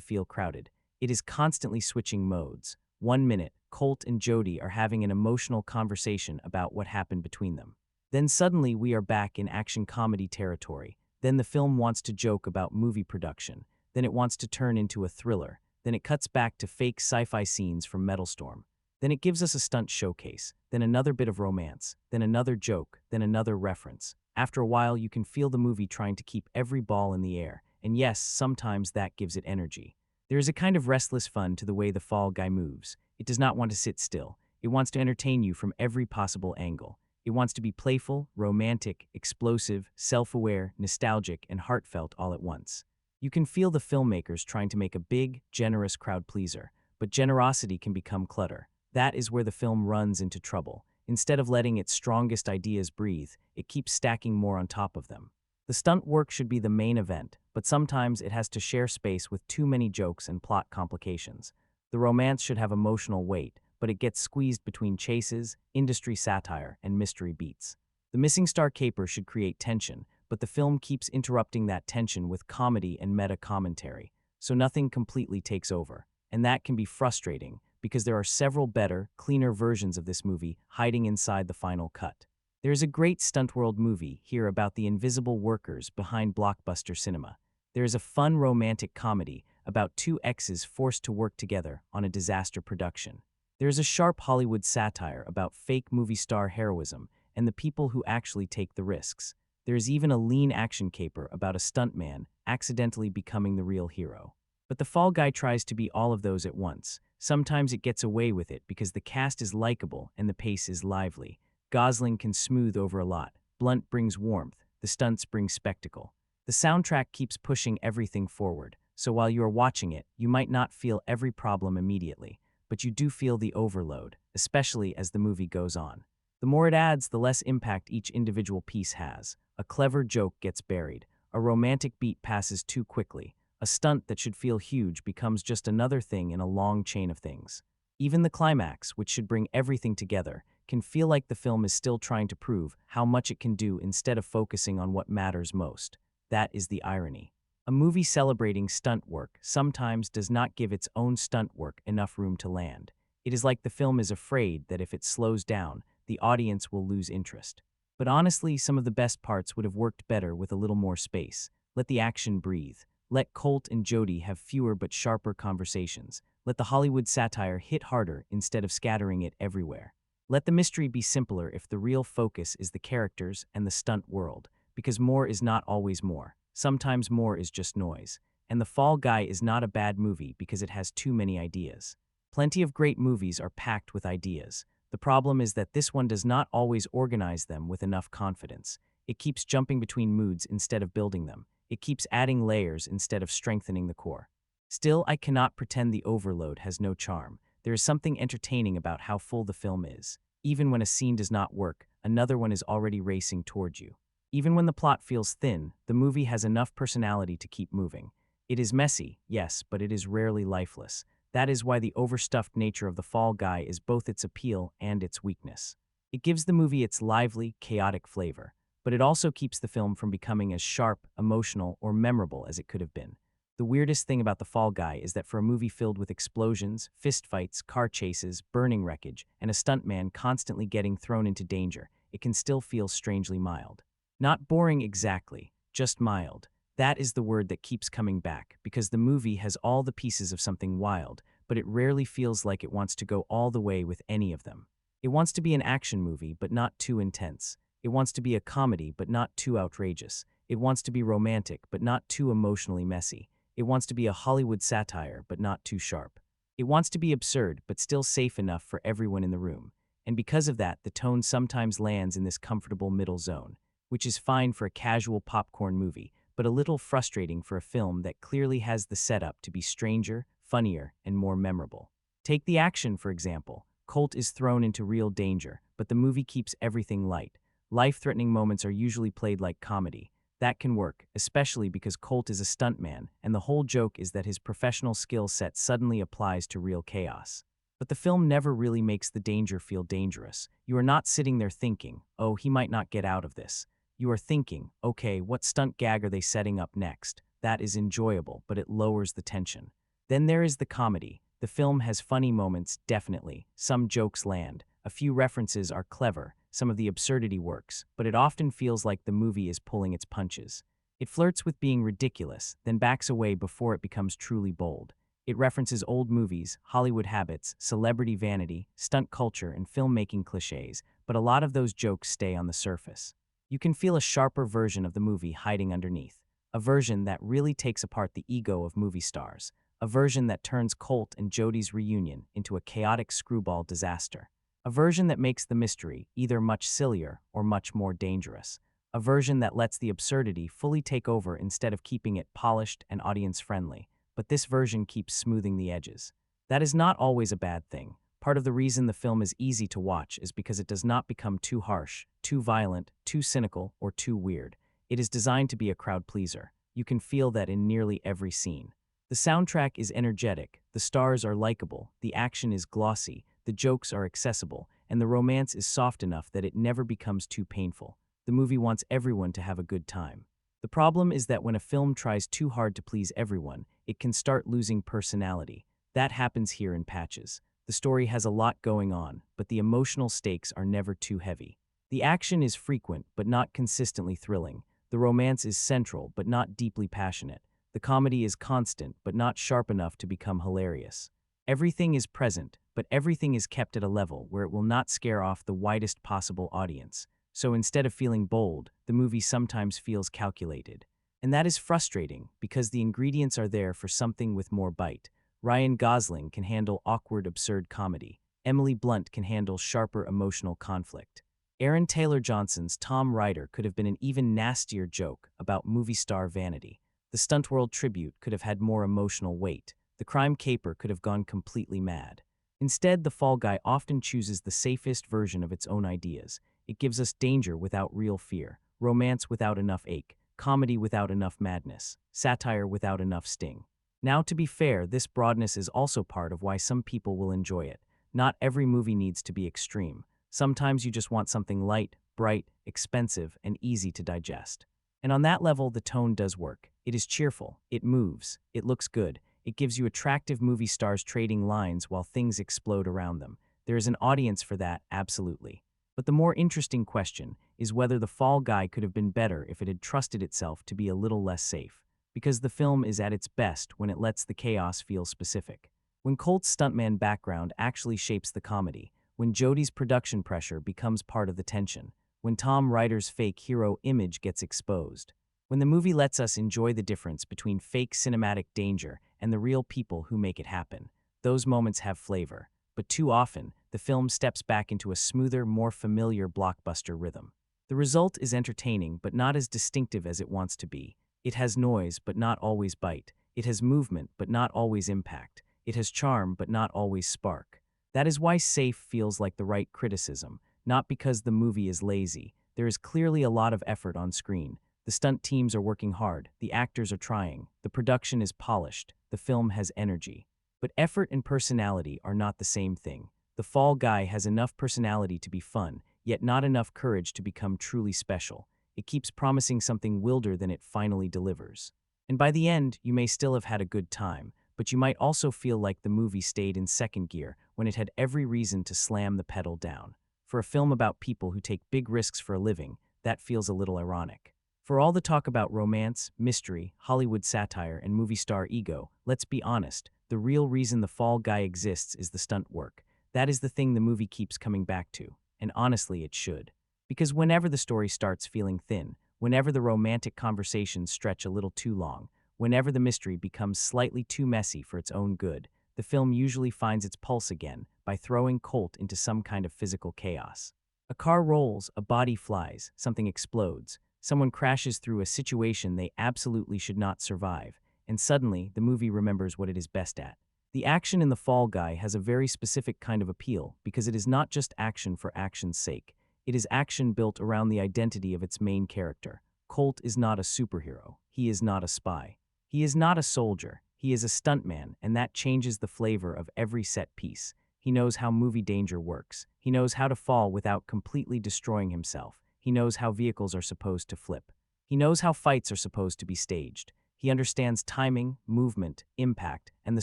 feel crowded. It is constantly switching modes. 1 minute, Colt and Jody are having an emotional conversation about what happened between them. Then suddenly we are back in action comedy territory. Then the film wants to joke about movie production. Then it wants to turn into a thriller. Then it cuts back to fake sci-fi scenes from Metal Storm. Then it gives us a stunt showcase. Then another bit of romance. Then another joke. Then another reference. After a while, you can feel the movie trying to keep every ball in the air. And yes, sometimes that gives it energy. There is a kind of restless fun to the way the Fall Guy moves. It does not want to sit still. It wants to entertain you from every possible angle. It wants to be playful, romantic, explosive, self-aware, nostalgic, and heartfelt all at once. You can feel the filmmakers trying to make a big, generous crowd pleaser, but generosity can become clutter. That is where the film runs into trouble. Instead of letting its strongest ideas breathe, it keeps stacking more on top of them. The stunt work should be the main event, but sometimes it has to share space with too many jokes and plot complications. The romance should have emotional weight, but it gets squeezed between chases, industry satire, and mystery beats. The missing star caper should create tension, but the film keeps interrupting that tension with comedy and meta-commentary, so nothing completely takes over. And that can be frustrating, because there are several better, cleaner versions of this movie hiding inside the final cut. There is a great Stunt World movie here about the invisible workers behind blockbuster cinema. There is a fun romantic comedy about two exes forced to work together on a disaster production. There is a sharp Hollywood satire about fake movie star heroism and the people who actually take the risks. There is even a lean action caper about a stuntman accidentally becoming the real hero. But The Fall Guy tries to be all of those at once. Sometimes it gets away with it because the cast is likable and the pace is lively. Gosling can smooth over a lot. Blunt brings warmth. The stunts bring spectacle. The soundtrack keeps pushing everything forward, so while you are watching it, you might not feel every problem immediately, but you do feel the overload, especially as the movie goes on. The more it adds, the less impact each individual piece has. A clever joke gets buried. A romantic beat passes too quickly. A stunt that should feel huge becomes just another thing in a long chain of things. Even the climax, which should bring everything together, can feel like the film is still trying to prove how much it can do instead of focusing on what matters most. That is the irony. A movie celebrating stunt work sometimes does not give its own stunt work enough room to land. It is like the film is afraid that if it slows down, the audience will lose interest. But honestly, some of the best parts would have worked better with a little more space. Let the action breathe. Let Colt and Jody have fewer but sharper conversations. Let the Hollywood satire hit harder instead of scattering it everywhere. Let the mystery be simpler if the real focus is the characters and the stunt world, because more is not always more. Sometimes more is just noise. And The Fall Guy is not a bad movie because it has too many ideas. Plenty of great movies are packed with ideas. The problem is that this one does not always organize them with enough confidence. It keeps jumping between moods instead of building them. It keeps adding layers instead of strengthening the core. Still, I cannot pretend the overload has no charm. There is something entertaining about how full the film is. Even when a scene does not work, another one is already racing towards you. Even when the plot feels thin, the movie has enough personality to keep moving. It is messy, yes, but it is rarely lifeless. That is why the overstuffed nature of The Fall Guy is both its appeal and its weakness. It gives the movie its lively, chaotic flavor, but it also keeps the film from becoming as sharp, emotional, or memorable as it could have been. The weirdest thing about The Fall Guy is that for a movie filled with explosions, fistfights, car chases, burning wreckage, and a stuntman constantly getting thrown into danger, it can still feel strangely mild. Not boring exactly, just mild. That is the word that keeps coming back, because the movie has all the pieces of something wild, but it rarely feels like it wants to go all the way with any of them. It wants to be an action movie, but not too intense. It wants to be a comedy, but not too outrageous. It wants to be romantic, but not too emotionally messy. It wants to be a Hollywood satire, but not too sharp. It wants to be absurd, but still safe enough for everyone in the room. And because of that, the tone sometimes lands in this comfortable middle zone, which is fine for a casual popcorn movie, but a little frustrating for a film that clearly has the setup to be stranger, funnier, and more memorable. Take the action, for example. Colt is thrown into real danger, but the movie keeps everything light. Life-threatening moments are usually played like comedy. That can work, especially because Colt is a stuntman, and the whole joke is that his professional skill set suddenly applies to real chaos. But the film never really makes the danger feel dangerous. You are not sitting there thinking, oh, he might not get out of this. You are thinking, okay, what stunt gag are they setting up next? That is enjoyable, but it lowers the tension. Then there is the comedy. The film has funny moments, definitely. Some jokes land. A few references are clever. Some of the absurdity works, but it often feels like the movie is pulling its punches. It flirts with being ridiculous, then backs away before it becomes truly bold. It references old movies, Hollywood habits, celebrity vanity, stunt culture, and filmmaking cliches, but a lot of those jokes stay on the surface. You can feel a sharper version of the movie hiding underneath, a version that really takes apart the ego of movie stars, a version that turns Colt and Jodie's reunion into a chaotic screwball disaster. A version that makes the mystery either much sillier or much more dangerous. A version that lets the absurdity fully take over instead of keeping it polished and audience-friendly. But this version keeps smoothing the edges. That is not always a bad thing. Part of the reason the film is easy to watch is because it does not become too harsh, too violent, too cynical, or too weird. It is designed to be a crowd pleaser. You can feel that in nearly every scene. The soundtrack is energetic, the stars are likable, the action is glossy, the jokes are accessible, and the romance is soft enough that it never becomes too painful. The movie wants everyone to have a good time. The problem is that when a film tries too hard to please everyone, it can start losing personality. That happens here in patches. The story has a lot going on, but the emotional stakes are never too heavy. The action is frequent, but not consistently thrilling. The romance is central, but not deeply passionate. The comedy is constant, but not sharp enough to become hilarious. Everything is present, but everything is kept at a level where it will not scare off the widest possible audience. So instead of feeling bold, the movie sometimes feels calculated. And that is frustrating, because the ingredients are there for something with more bite. Ryan Gosling can handle awkward, absurd comedy. Emily Blunt can handle sharper emotional conflict. Aaron Taylor-Johnson's Tom Ryder could have been an even nastier joke about movie star vanity. The Stunt World tribute could have had more emotional weight. The crime caper could have gone completely mad. Instead, the Fall Guy often chooses the safest version of its own ideas. It gives us danger without real fear, romance without enough ache, comedy without enough madness, satire without enough sting. Now, to be fair, this broadness is also part of why some people will enjoy it. Not every movie needs to be extreme. Sometimes you just want something light, bright, expensive, and easy to digest. And on that level, the tone does work. It is cheerful, it moves, it looks good, it gives you attractive movie stars trading lines while things explode around them. There is an audience for that, absolutely. But the more interesting question is whether The Fall Guy could have been better if it had trusted itself to be a little less safe. Because the film is at its best when it lets the chaos feel specific. When Colt's stuntman background actually shapes the comedy. When Jodie's production pressure becomes part of the tension. When Tom Ryder's fake hero image gets exposed. When the movie lets us enjoy the difference between fake cinematic danger and the real people who make it happen. Those moments have flavor. But too often, the film steps back into a smoother, more familiar blockbuster rhythm. The result is entertaining, but not as distinctive as it wants to be. It has noise, but not always bite. It has movement, but not always impact. It has charm, but not always spark. That is why safe feels like the right criticism, not because the movie is lazy. There is clearly a lot of effort on screen. The stunt teams are working hard, the actors are trying, the production is polished, the film has energy. But effort and personality are not the same thing. The Fall Guy has enough personality to be fun, yet not enough courage to become truly special. It keeps promising something wilder than it finally delivers. And by the end, you may still have had a good time, but you might also feel like the movie stayed in second gear when it had every reason to slam the pedal down. For a film about people who take big risks for a living, that feels a little ironic. For all the talk about romance, mystery, Hollywood satire, and movie star ego, let's be honest, the real reason The Fall Guy exists is the stunt work. That is the thing the movie keeps coming back to, and honestly it should. Because whenever the story starts feeling thin, whenever the romantic conversations stretch a little too long, whenever the mystery becomes slightly too messy for its own good, the film usually finds its pulse again by throwing Colt into some kind of physical chaos. A car rolls, a body flies, something explodes. Someone crashes through a situation they absolutely should not survive, and suddenly the movie remembers what it is best at. The action in The Fall Guy has a very specific kind of appeal because it is not just action for action's sake. It is action built around the identity of its main character. Colt is not a superhero. He is not a spy. He is not a soldier. He is a stuntman, and that changes the flavor of every set piece. He knows how movie danger works. He knows how to fall without completely destroying himself. He knows how vehicles are supposed to flip. He knows how fights are supposed to be staged. He understands timing, movement, impact, and the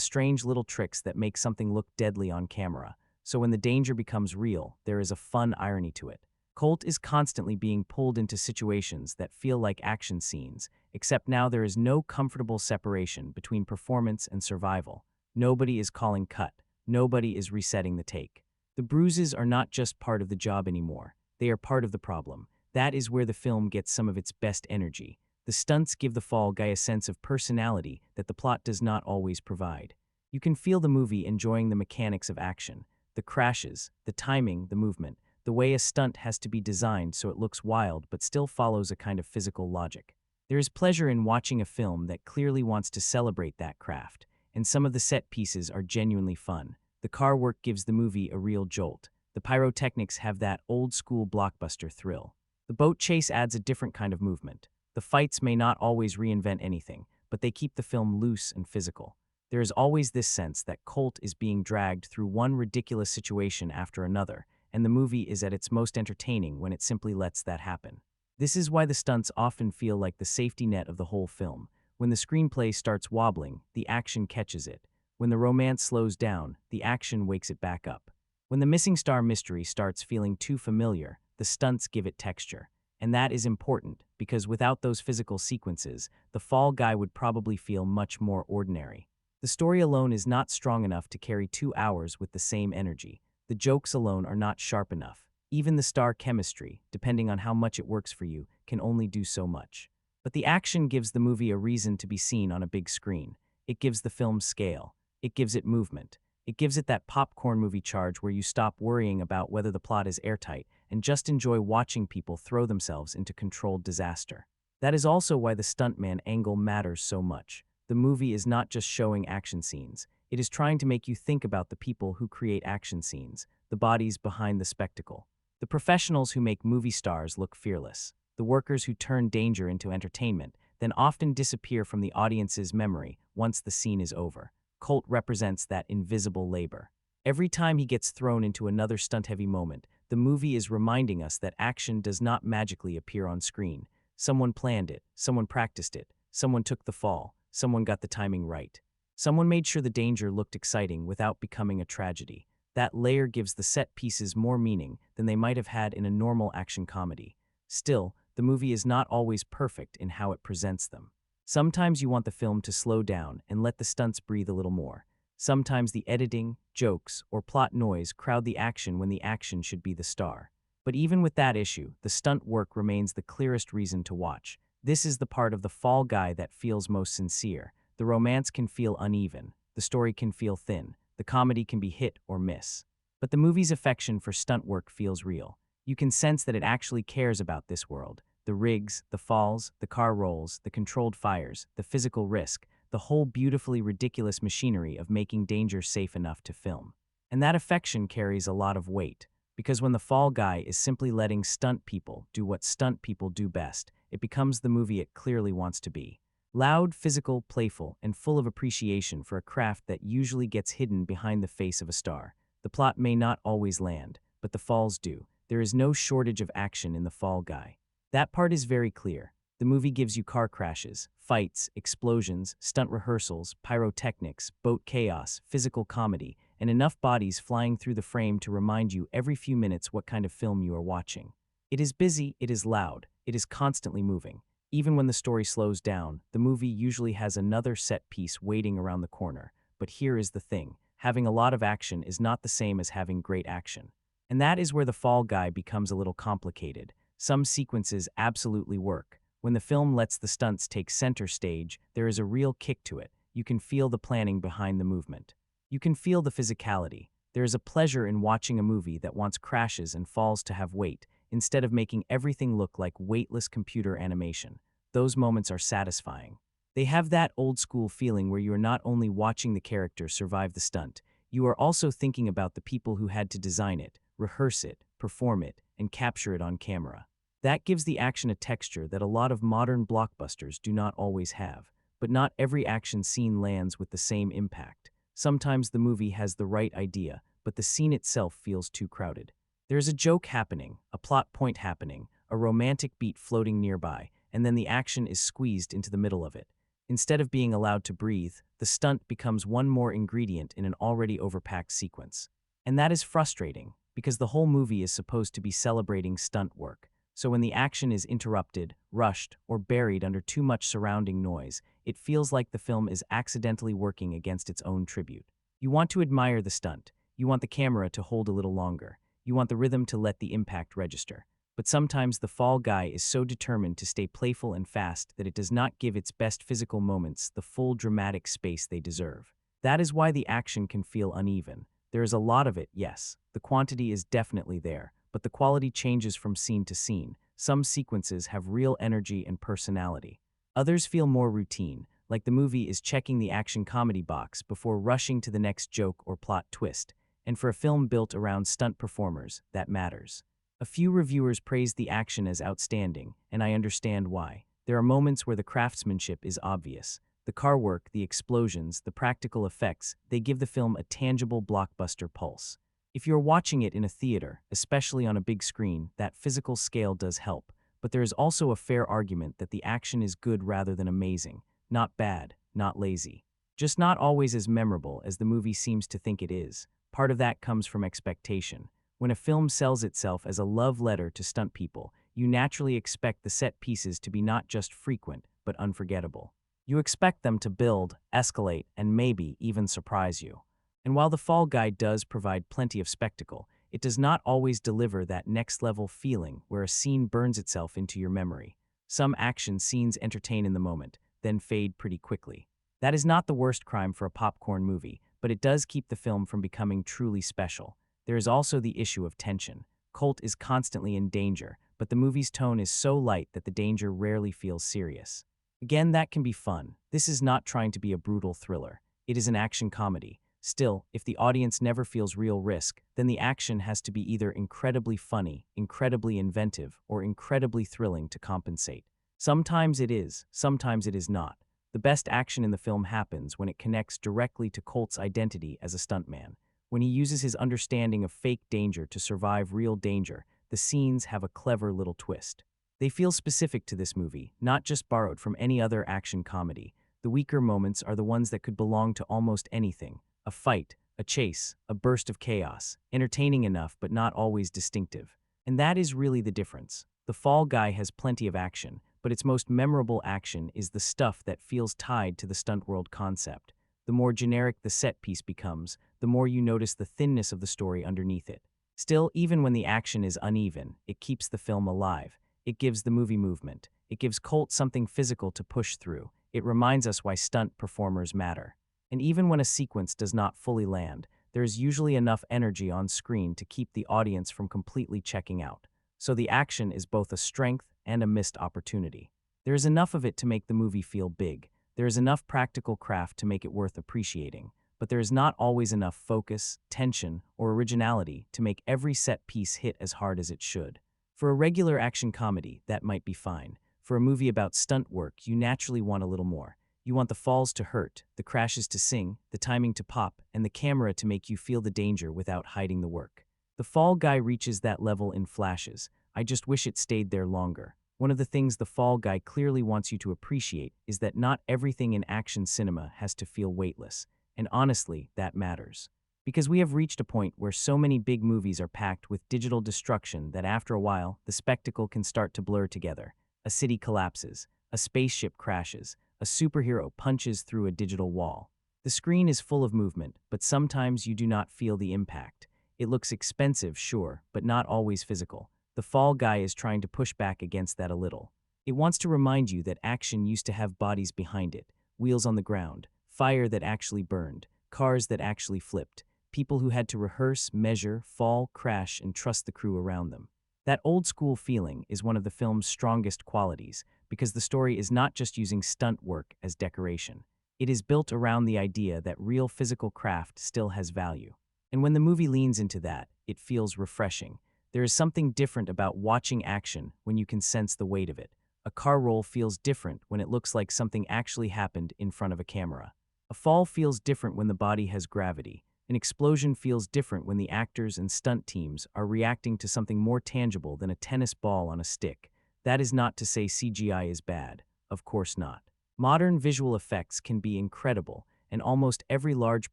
strange little tricks that make something look deadly on camera. So when the danger becomes real, there is a fun irony to it. Colt is constantly being pulled into situations that feel like action scenes, except now there is no comfortable separation between performance and survival. Nobody is calling cut. Nobody is resetting the take. The bruises are not just part of the job anymore. They are part of the problem. That is where the film gets some of its best energy. The stunts give the Fall Guy a sense of personality that the plot does not always provide. You can feel the movie enjoying the mechanics of action, the crashes, the timing, the movement, the way a stunt has to be designed so it looks wild but still follows a kind of physical logic. There is pleasure in watching a film that clearly wants to celebrate that craft, and some of the set pieces are genuinely fun. The car work gives the movie a real jolt. The pyrotechnics have that old-school blockbuster thrill. The boat chase adds a different kind of movement. The fights may not always reinvent anything, but they keep the film loose and physical. There is always this sense that Colt is being dragged through one ridiculous situation after another, and the movie is at its most entertaining when it simply lets that happen. This is why the stunts often feel like the safety net of the whole film. When the screenplay starts wobbling, the action catches it. When the romance slows down, the action wakes it back up. When the missing star mystery starts feeling too familiar, the stunts give it texture. And that is important, because without those physical sequences, The Fall Guy would probably feel much more ordinary. The story alone is not strong enough to carry 2 hours with the same energy. The jokes alone are not sharp enough. Even the star chemistry, depending on how much it works for you, can only do so much. But the action gives the movie a reason to be seen on a big screen. It gives the film scale. It gives it movement. It gives it that popcorn movie charge where you stop worrying about whether the plot is airtight and just enjoy watching people throw themselves into controlled disaster. That is also why the stuntman angle matters so much. The movie is not just showing action scenes. It is trying to make you think about the people who create action scenes, the bodies behind the spectacle, the professionals who make movie stars look fearless, the workers who turn danger into entertainment, then often disappear from the audience's memory once the scene is over. Colt represents that invisible labor. Every time he gets thrown into another stunt-heavy moment, the movie is reminding us that action does not magically appear on screen. Someone planned it, someone practiced it, someone took the fall, someone got the timing right. Someone made sure the danger looked exciting without becoming a tragedy. That layer gives the set pieces more meaning than they might have had in a normal action comedy. Still, the movie is not always perfect in how it presents them. Sometimes you want the film to slow down and let the stunts breathe a little more. Sometimes the editing, jokes, or plot noise crowd the action when the action should be the star. But even with that issue, the stunt work remains the clearest reason to watch. This is the part of The Fall Guy that feels most sincere. The romance can feel uneven, the story can feel thin, the comedy can be hit or miss. But the movie's affection for stunt work feels real. You can sense that it actually cares about this world. The rigs, the falls, the car rolls, the controlled fires, the physical risk, the whole beautifully ridiculous machinery of making danger safe enough to film. And that affection carries a lot of weight, because when The Fall Guy is simply letting stunt people do what stunt people do best, it becomes the movie it clearly wants to be. Loud, physical, playful, and full of appreciation for a craft that usually gets hidden behind the face of a star. The plot may not always land, but the falls do. There is no shortage of action in The Fall Guy. That part is very clear. The movie gives you car crashes, fights, explosions, stunt rehearsals, pyrotechnics, boat chaos, physical comedy, and enough bodies flying through the frame to remind you every few minutes what kind of film you are watching. It is busy, it is loud, it is constantly moving. Even when the story slows down, the movie usually has another set piece waiting around the corner. But here is the thing. Having a lot of action is not the same as having great action. And that is where The Fall Guy becomes a little complicated. Some sequences absolutely work. When the film lets the stunts take center stage, there is a real kick to it. You can feel the planning behind the movement. You can feel the physicality. There is a pleasure in watching a movie that wants crashes and falls to have weight, instead of making everything look like weightless computer animation. Those moments are satisfying. They have that old school feeling where you are not only watching the character survive the stunt, you are also thinking about the people who had to design it, rehearse it, perform it, and capture it on camera. That gives the action a texture that a lot of modern blockbusters do not always have. But not every action scene lands with the same impact. Sometimes the movie has the right idea, but the scene itself feels too crowded. There's a joke happening, a plot point happening, a romantic beat floating nearby, and then the action is squeezed into the middle of it. Instead of being allowed to breathe, the stunt becomes one more ingredient in an already overpacked sequence. And that is frustrating, because the whole movie is supposed to be celebrating stunt work. So when the action is interrupted, rushed, or buried under too much surrounding noise, it feels like the film is accidentally working against its own tribute. You want to admire the stunt. You want the camera to hold a little longer. You want the rhythm to let the impact register. But sometimes the fall guy is so determined to stay playful and fast that it does not give its best physical moments the full dramatic space they deserve. That is why the action can feel uneven. There is a lot of it, yes. The quantity is definitely there, but the quality changes from scene to scene. Some sequences have real energy and personality. Others feel more routine, like the movie is checking the action comedy box before rushing to the next joke or plot twist. And for a film built around stunt performers, that matters. A few reviewers praised the action as outstanding, and I understand why. There are moments where the craftsmanship is obvious. The car work, the explosions, the practical effects, they give the film a tangible blockbuster pulse. If you're watching it in a theater, especially on a big screen, that physical scale does help. But there is also a fair argument that the action is good rather than amazing. Not bad, not lazy. Just not always as memorable as the movie seems to think it is. Part of that comes from expectation. When a film sells itself as a love letter to stunt people, you naturally expect the set pieces to be not just frequent, but unforgettable. You expect them to build, escalate, and maybe even surprise you. And while The Fall Guy does provide plenty of spectacle, it does not always deliver that next-level feeling where a scene burns itself into your memory. Some action scenes entertain in the moment, then fade pretty quickly. That is not the worst crime for a popcorn movie, but it does keep the film from becoming truly special. There is also the issue of tension. Colt is constantly in danger, but the movie's tone is so light that the danger rarely feels serious. Again, that can be fun. This is not trying to be a brutal thriller. It is an action comedy. Still, if the audience never feels real risk, then the action has to be either incredibly funny, incredibly inventive, or incredibly thrilling to compensate. Sometimes it is, sometimes it is not. The best action in the film happens when it connects directly to Colt's identity as a stuntman. When he uses his understanding of fake danger to survive real danger, the scenes have a clever little twist. They feel specific to this movie, not just borrowed from any other action comedy. The weaker moments are the ones that could belong to almost anything. A fight, a chase, a burst of chaos, entertaining enough but not always distinctive. And that is really the difference. The Fall Guy has plenty of action, but its most memorable action is the stuff that feels tied to the stunt world concept. The more generic the set piece becomes, the more you notice the thinness of the story underneath it. Still, even when the action is uneven, it keeps the film alive. It gives the movie movement. It gives Colt something physical to push through. It reminds us why stunt performers matter. And even when a sequence does not fully land, there is usually enough energy on screen to keep the audience from completely checking out. So the action is both a strength and a missed opportunity. There is enough of it to make the movie feel big. There is enough practical craft to make it worth appreciating, but there is not always enough focus, tension, or originality to make every set piece hit as hard as it should. For a regular action comedy, that might be fine. For a movie about stunt work, you naturally want a little more. You want the falls to hurt, the crashes to sing, the timing to pop, and the camera to make you feel the danger without hiding the work. The Fall Guy reaches that level in flashes. I just wish it stayed there longer. One of the things The Fall Guy clearly wants you to appreciate is that not everything in action cinema has to feel weightless. And honestly, that matters. Because we have reached a point where so many big movies are packed with digital destruction that after a while, the spectacle can start to blur together. A city collapses, a spaceship crashes, a superhero punches through a digital wall. The screen is full of movement, but sometimes you do not feel the impact. It looks expensive, sure, but not always physical. The Fall Guy is trying to push back against that a little. It wants to remind you that action used to have bodies behind it, wheels on the ground, fire that actually burned, cars that actually flipped, people who had to rehearse, measure, fall, crash, and trust the crew around them. That old-school feeling is one of the film's strongest qualities, because the story is not just using stunt work as decoration. It is built around the idea that real physical craft still has value. And when the movie leans into that, it feels refreshing. There is something different about watching action when you can sense the weight of it. A car roll feels different when it looks like something actually happened in front of a camera. A fall feels different when the body has gravity. An explosion feels different when the actors and stunt teams are reacting to something more tangible than a tennis ball on a stick. That is not to say CGI is bad. Of course not. Modern visual effects can be incredible, and almost every large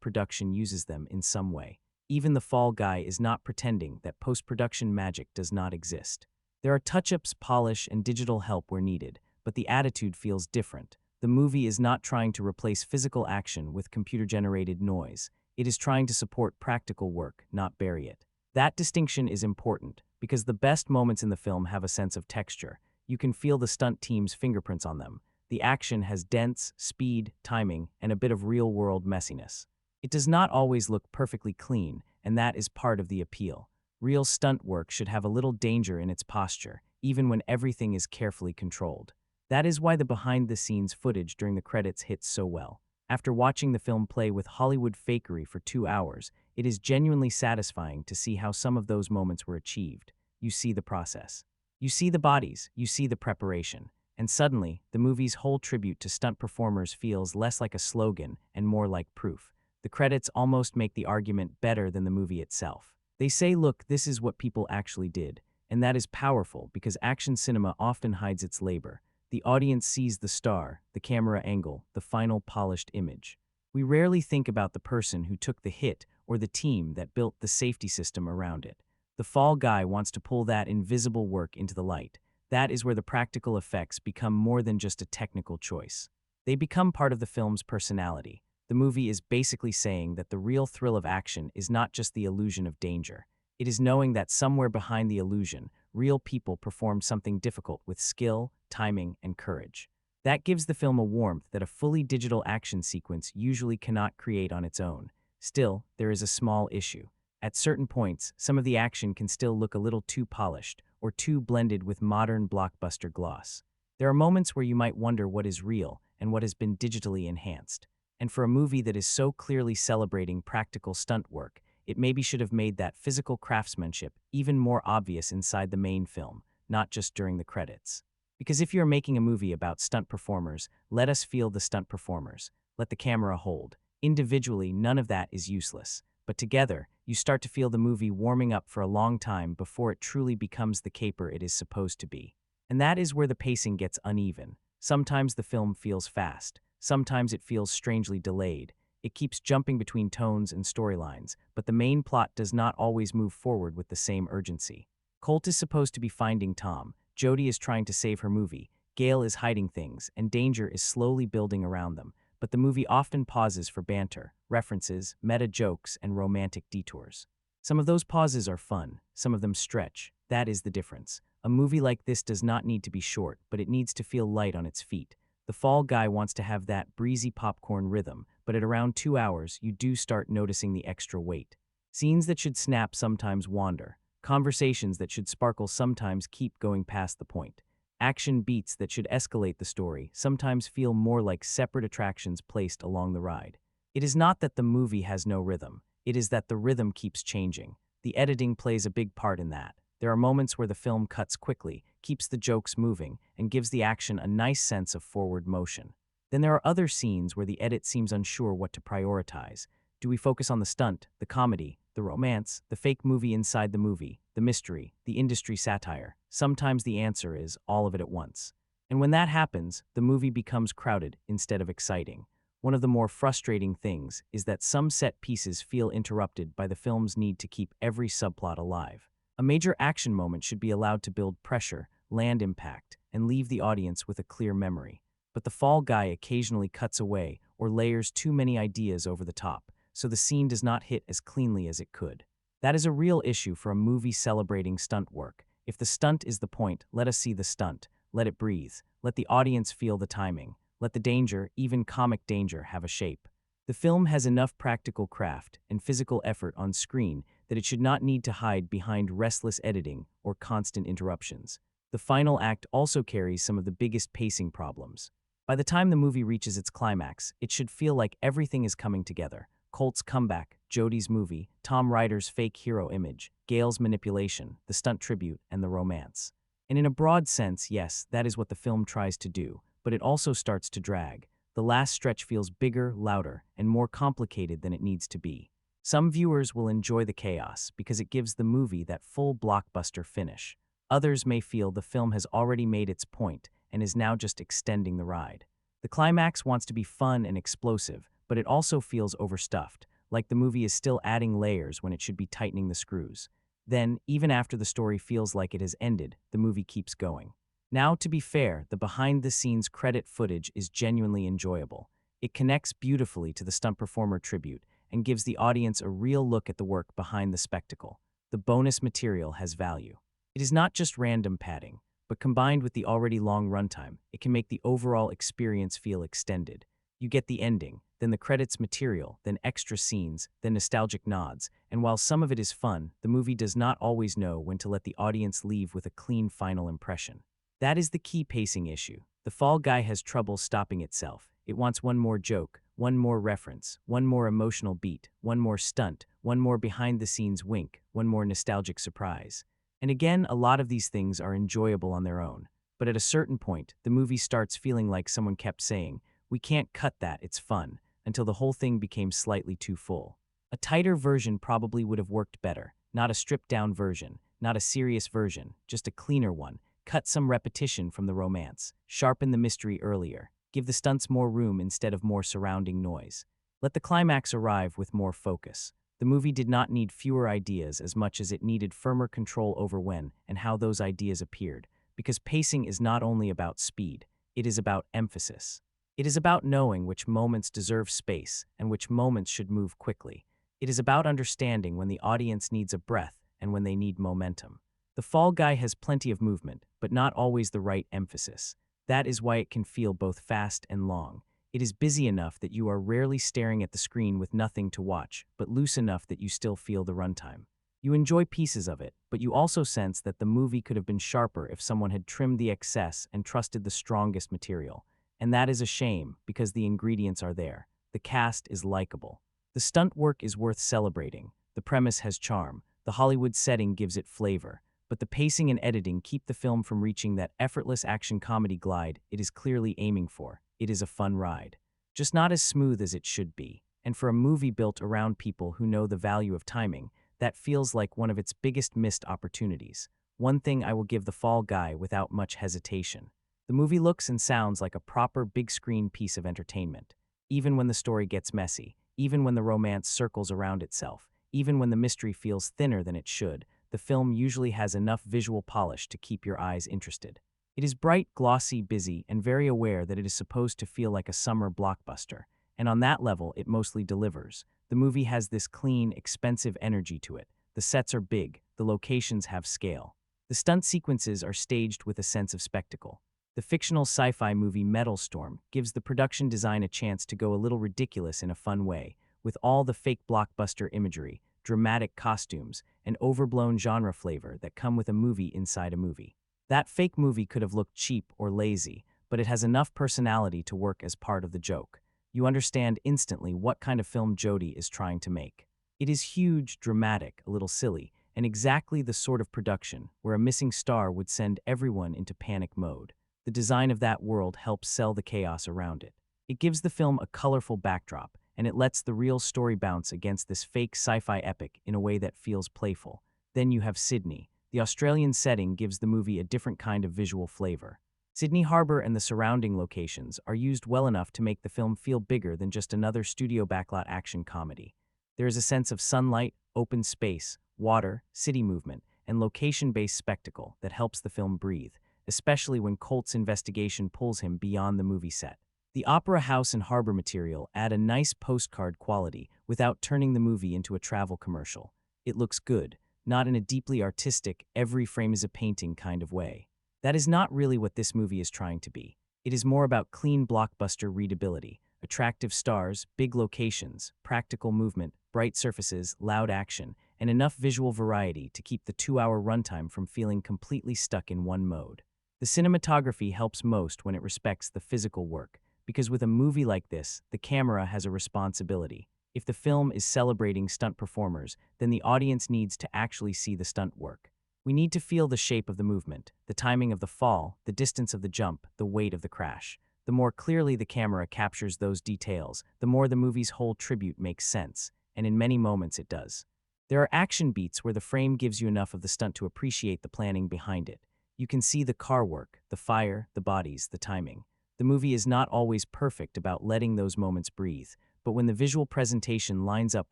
production uses them in some way. Even the Fall Guy is not pretending that post-production magic does not exist. There are touch-ups, polish, and digital help where needed, but the attitude feels different. The movie is not trying to replace physical action with computer-generated noise. It is trying to support practical work, not bury it. That distinction is important, because the best moments in the film have a sense of texture. You can feel the stunt team's fingerprints on them. The action has dents, speed, timing, and a bit of real-world messiness. It does not always look perfectly clean, and that is part of the appeal. Real stunt work should have a little danger in its posture, even when everything is carefully controlled. That is why the behind-the-scenes footage during the credits hits so well. After watching the film play with Hollywood fakery for 2 hours, it is genuinely satisfying to see how some of those moments were achieved. You see the process. You see the bodies, you see the preparation. And suddenly, the movie's whole tribute to stunt performers feels less like a slogan and more like proof. The credits almost make the argument better than the movie itself. They say, look, this is what people actually did. And that is powerful because action cinema often hides its labor. The audience sees the star, the camera angle, the final polished image. We rarely think about the person who took the hit or the team that built the safety system around it. The Fall Guy wants to pull that invisible work into the light. That is where the practical effects become more than just a technical choice. They become part of the film's personality. The movie is basically saying that the real thrill of action is not just the illusion of danger. It is knowing that somewhere behind the illusion, real people performed something difficult with skill, timing, and courage. That gives the film a warmth that a fully digital action sequence usually cannot create on its own. Still, there is a small issue. At certain points, some of the action can still look a little too polished or too blended with modern blockbuster gloss. There are moments where you might wonder what is real and what has been digitally enhanced. And for a movie that is so clearly celebrating practical stunt work, it maybe should have made that physical craftsmanship even more obvious inside the main film, not just during the credits. Because if you're making a movie about stunt performers, let us feel the stunt performers. Let the camera hold. Individually, none of that is useless. But together, you start to feel the movie warming up for a long time before it truly becomes the caper it is supposed to be. And that is where the pacing gets uneven. Sometimes the film feels fast. Sometimes it feels strangely delayed. It keeps jumping between tones and storylines, but the main plot does not always move forward with the same urgency. Colt is supposed to be finding Tom, Jody is trying to save her movie, Gail is hiding things, and danger is slowly building around them. But the movie often pauses for banter, references, meta jokes, and romantic detours. Some of those pauses are fun, some of them stretch. That is the difference. A movie like this does not need to be short, but it needs to feel light on its feet. The Fall Guy wants to have that breezy popcorn rhythm, but at around 2 hours, you do start noticing the extra weight. Scenes that should snap sometimes wander. Conversations that should sparkle sometimes keep going past the point. Action beats that should escalate the story sometimes feel more like separate attractions placed along the ride. It is not that the movie has no rhythm. It is that the rhythm keeps changing. The editing plays a big part in that. There are moments where the film cuts quickly, keeps the jokes moving, and gives the action a nice sense of forward motion. Then there are other scenes where the edit seems unsure what to prioritize. Do we focus on the stunt, the comedy, the romance, the fake movie inside the movie, the mystery, the industry satire? Sometimes the answer is all of it at once. And when that happens, the movie becomes crowded instead of exciting. One of the more frustrating things is that some set pieces feel interrupted by the film's need to keep every subplot alive. A major action moment should be allowed to build pressure, land impact, and leave the audience with a clear memory. But the Fall Guy occasionally cuts away or layers too many ideas over the top, so the scene does not hit as cleanly as it could. That is a real issue for a movie celebrating stunt work. If the stunt is the point, let us see the stunt. Let it breathe. Let the audience feel the timing. Let the danger, even comic danger, have a shape. The film has enough practical craft and physical effort on screen that it should not need to hide behind restless editing or constant interruptions. The final act also carries some of the biggest pacing problems. By the time the movie reaches its climax, it should feel like everything is coming together. Colt's comeback, Jodie's movie, Tom Ryder's fake hero image, Gale's manipulation, the stunt tribute, and the romance. And in a broad sense, yes, that is what the film tries to do, but it also starts to drag. The last stretch feels bigger, louder, and more complicated than it needs to be. Some viewers will enjoy the chaos because it gives the movie that full blockbuster finish. Others may feel the film has already made its point and is now just extending the ride. The climax wants to be fun and explosive, but it also feels overstuffed, like the movie is still adding layers when it should be tightening the screws. Then, even after the story feels like it has ended, the movie keeps going. Now, to be fair, the behind-the-scenes credit footage is genuinely enjoyable. It connects beautifully to the stunt performer tribute and gives the audience a real look at the work behind the spectacle. The bonus material has value. It is not just random padding, but combined with the already long runtime, it can make the overall experience feel extended. You get the ending, then the credits material, then extra scenes, then nostalgic nods, and while some of it is fun, the movie does not always know when to let the audience leave with a clean final impression. That is the key pacing issue. The Fall Guy has trouble stopping itself. It wants one more joke, one more reference, one more emotional beat, one more stunt, one more behind-the-scenes wink, one more nostalgic surprise. And again, a lot of these things are enjoyable on their own. But at a certain point, the movie starts feeling like someone kept saying, "We can't cut that, it's fun," until the whole thing became slightly too full. A tighter version probably would have worked better. Not a stripped-down version, not a serious version, just a cleaner one. Cut some repetition from the romance. Sharpen the mystery earlier. Give the stunts more room instead of more surrounding noise. Let the climax arrive with more focus. The movie did not need fewer ideas as much as it needed firmer control over when and how those ideas appeared, because pacing is not only about speed, it is about emphasis. It is about knowing which moments deserve space and which moments should move quickly. It is about understanding when the audience needs a breath and when they need momentum. The Fall Guy has plenty of movement, but not always the right emphasis. That is why it can feel both fast and long. It is busy enough that you are rarely staring at the screen with nothing to watch, but loose enough that you still feel the runtime. You enjoy pieces of it, but you also sense that the movie could have been sharper if someone had trimmed the excess and trusted the strongest material. And that is a shame, because the ingredients are there. The cast is likable. The stunt work is worth celebrating. The premise has charm. The Hollywood setting gives it flavor. But the pacing and editing keep the film from reaching that effortless action comedy glide it is clearly aiming for. It is a fun ride. Just not as smooth as it should be. And for a movie built around people who know the value of timing, that feels like one of its biggest missed opportunities. One thing I will give The Fall Guy without much hesitation. The movie looks and sounds like a proper big-screen piece of entertainment. Even when the story gets messy, even when the romance circles around itself, even when the mystery feels thinner than it should, the film usually has enough visual polish to keep your eyes interested. It is bright, glossy, busy, and very aware that it is supposed to feel like a summer blockbuster, and on that level, it mostly delivers. The movie has this clean, expensive energy to it. The sets are big, the locations have scale. The stunt sequences are staged with a sense of spectacle. The fictional sci-fi movie Metal Storm gives the production design a chance to go a little ridiculous in a fun way, with all the fake blockbuster imagery, dramatic costumes, and overblown genre flavor that come with a movie inside a movie. That fake movie could have looked cheap or lazy, but it has enough personality to work as part of the joke. You understand instantly what kind of film Jodie is trying to make. It is huge, dramatic, a little silly, and exactly the sort of production where a missing star would send everyone into panic mode. The design of that world helps sell the chaos around it. It gives the film a colorful backdrop, and it lets the real story bounce against this fake sci-fi epic in a way that feels playful. Then you have Sydney. The Australian setting gives the movie a different kind of visual flavor. Sydney Harbour and the surrounding locations are used well enough to make the film feel bigger than just another studio backlot action comedy. There is a sense of sunlight, open space, water, city movement, and location-based spectacle that helps the film breathe, especially when Colt's investigation pulls him beyond the movie set. The opera house and harbor material add a nice postcard quality without turning the movie into a travel commercial. It looks good, not in a deeply artistic, every frame is a painting kind of way. That is not really what this movie is trying to be. It is more about clean blockbuster readability, attractive stars, big locations, practical movement, bright surfaces, loud action, and enough visual variety to keep the 2-hour runtime from feeling completely stuck in one mode. The cinematography helps most when it respects the physical work, because with a movie like this, the camera has a responsibility. If the film is celebrating stunt performers, then the audience needs to actually see the stunt work. We need to feel the shape of the movement, the timing of the fall, the distance of the jump, the weight of the crash. The more clearly the camera captures those details, the more the movie's whole tribute makes sense, and in many moments it does. There are action beats where the frame gives you enough of the stunt to appreciate the planning behind it. You can see the car work, the fire, the bodies, the timing. The movie is not always perfect about letting those moments breathe, but when the visual presentation lines up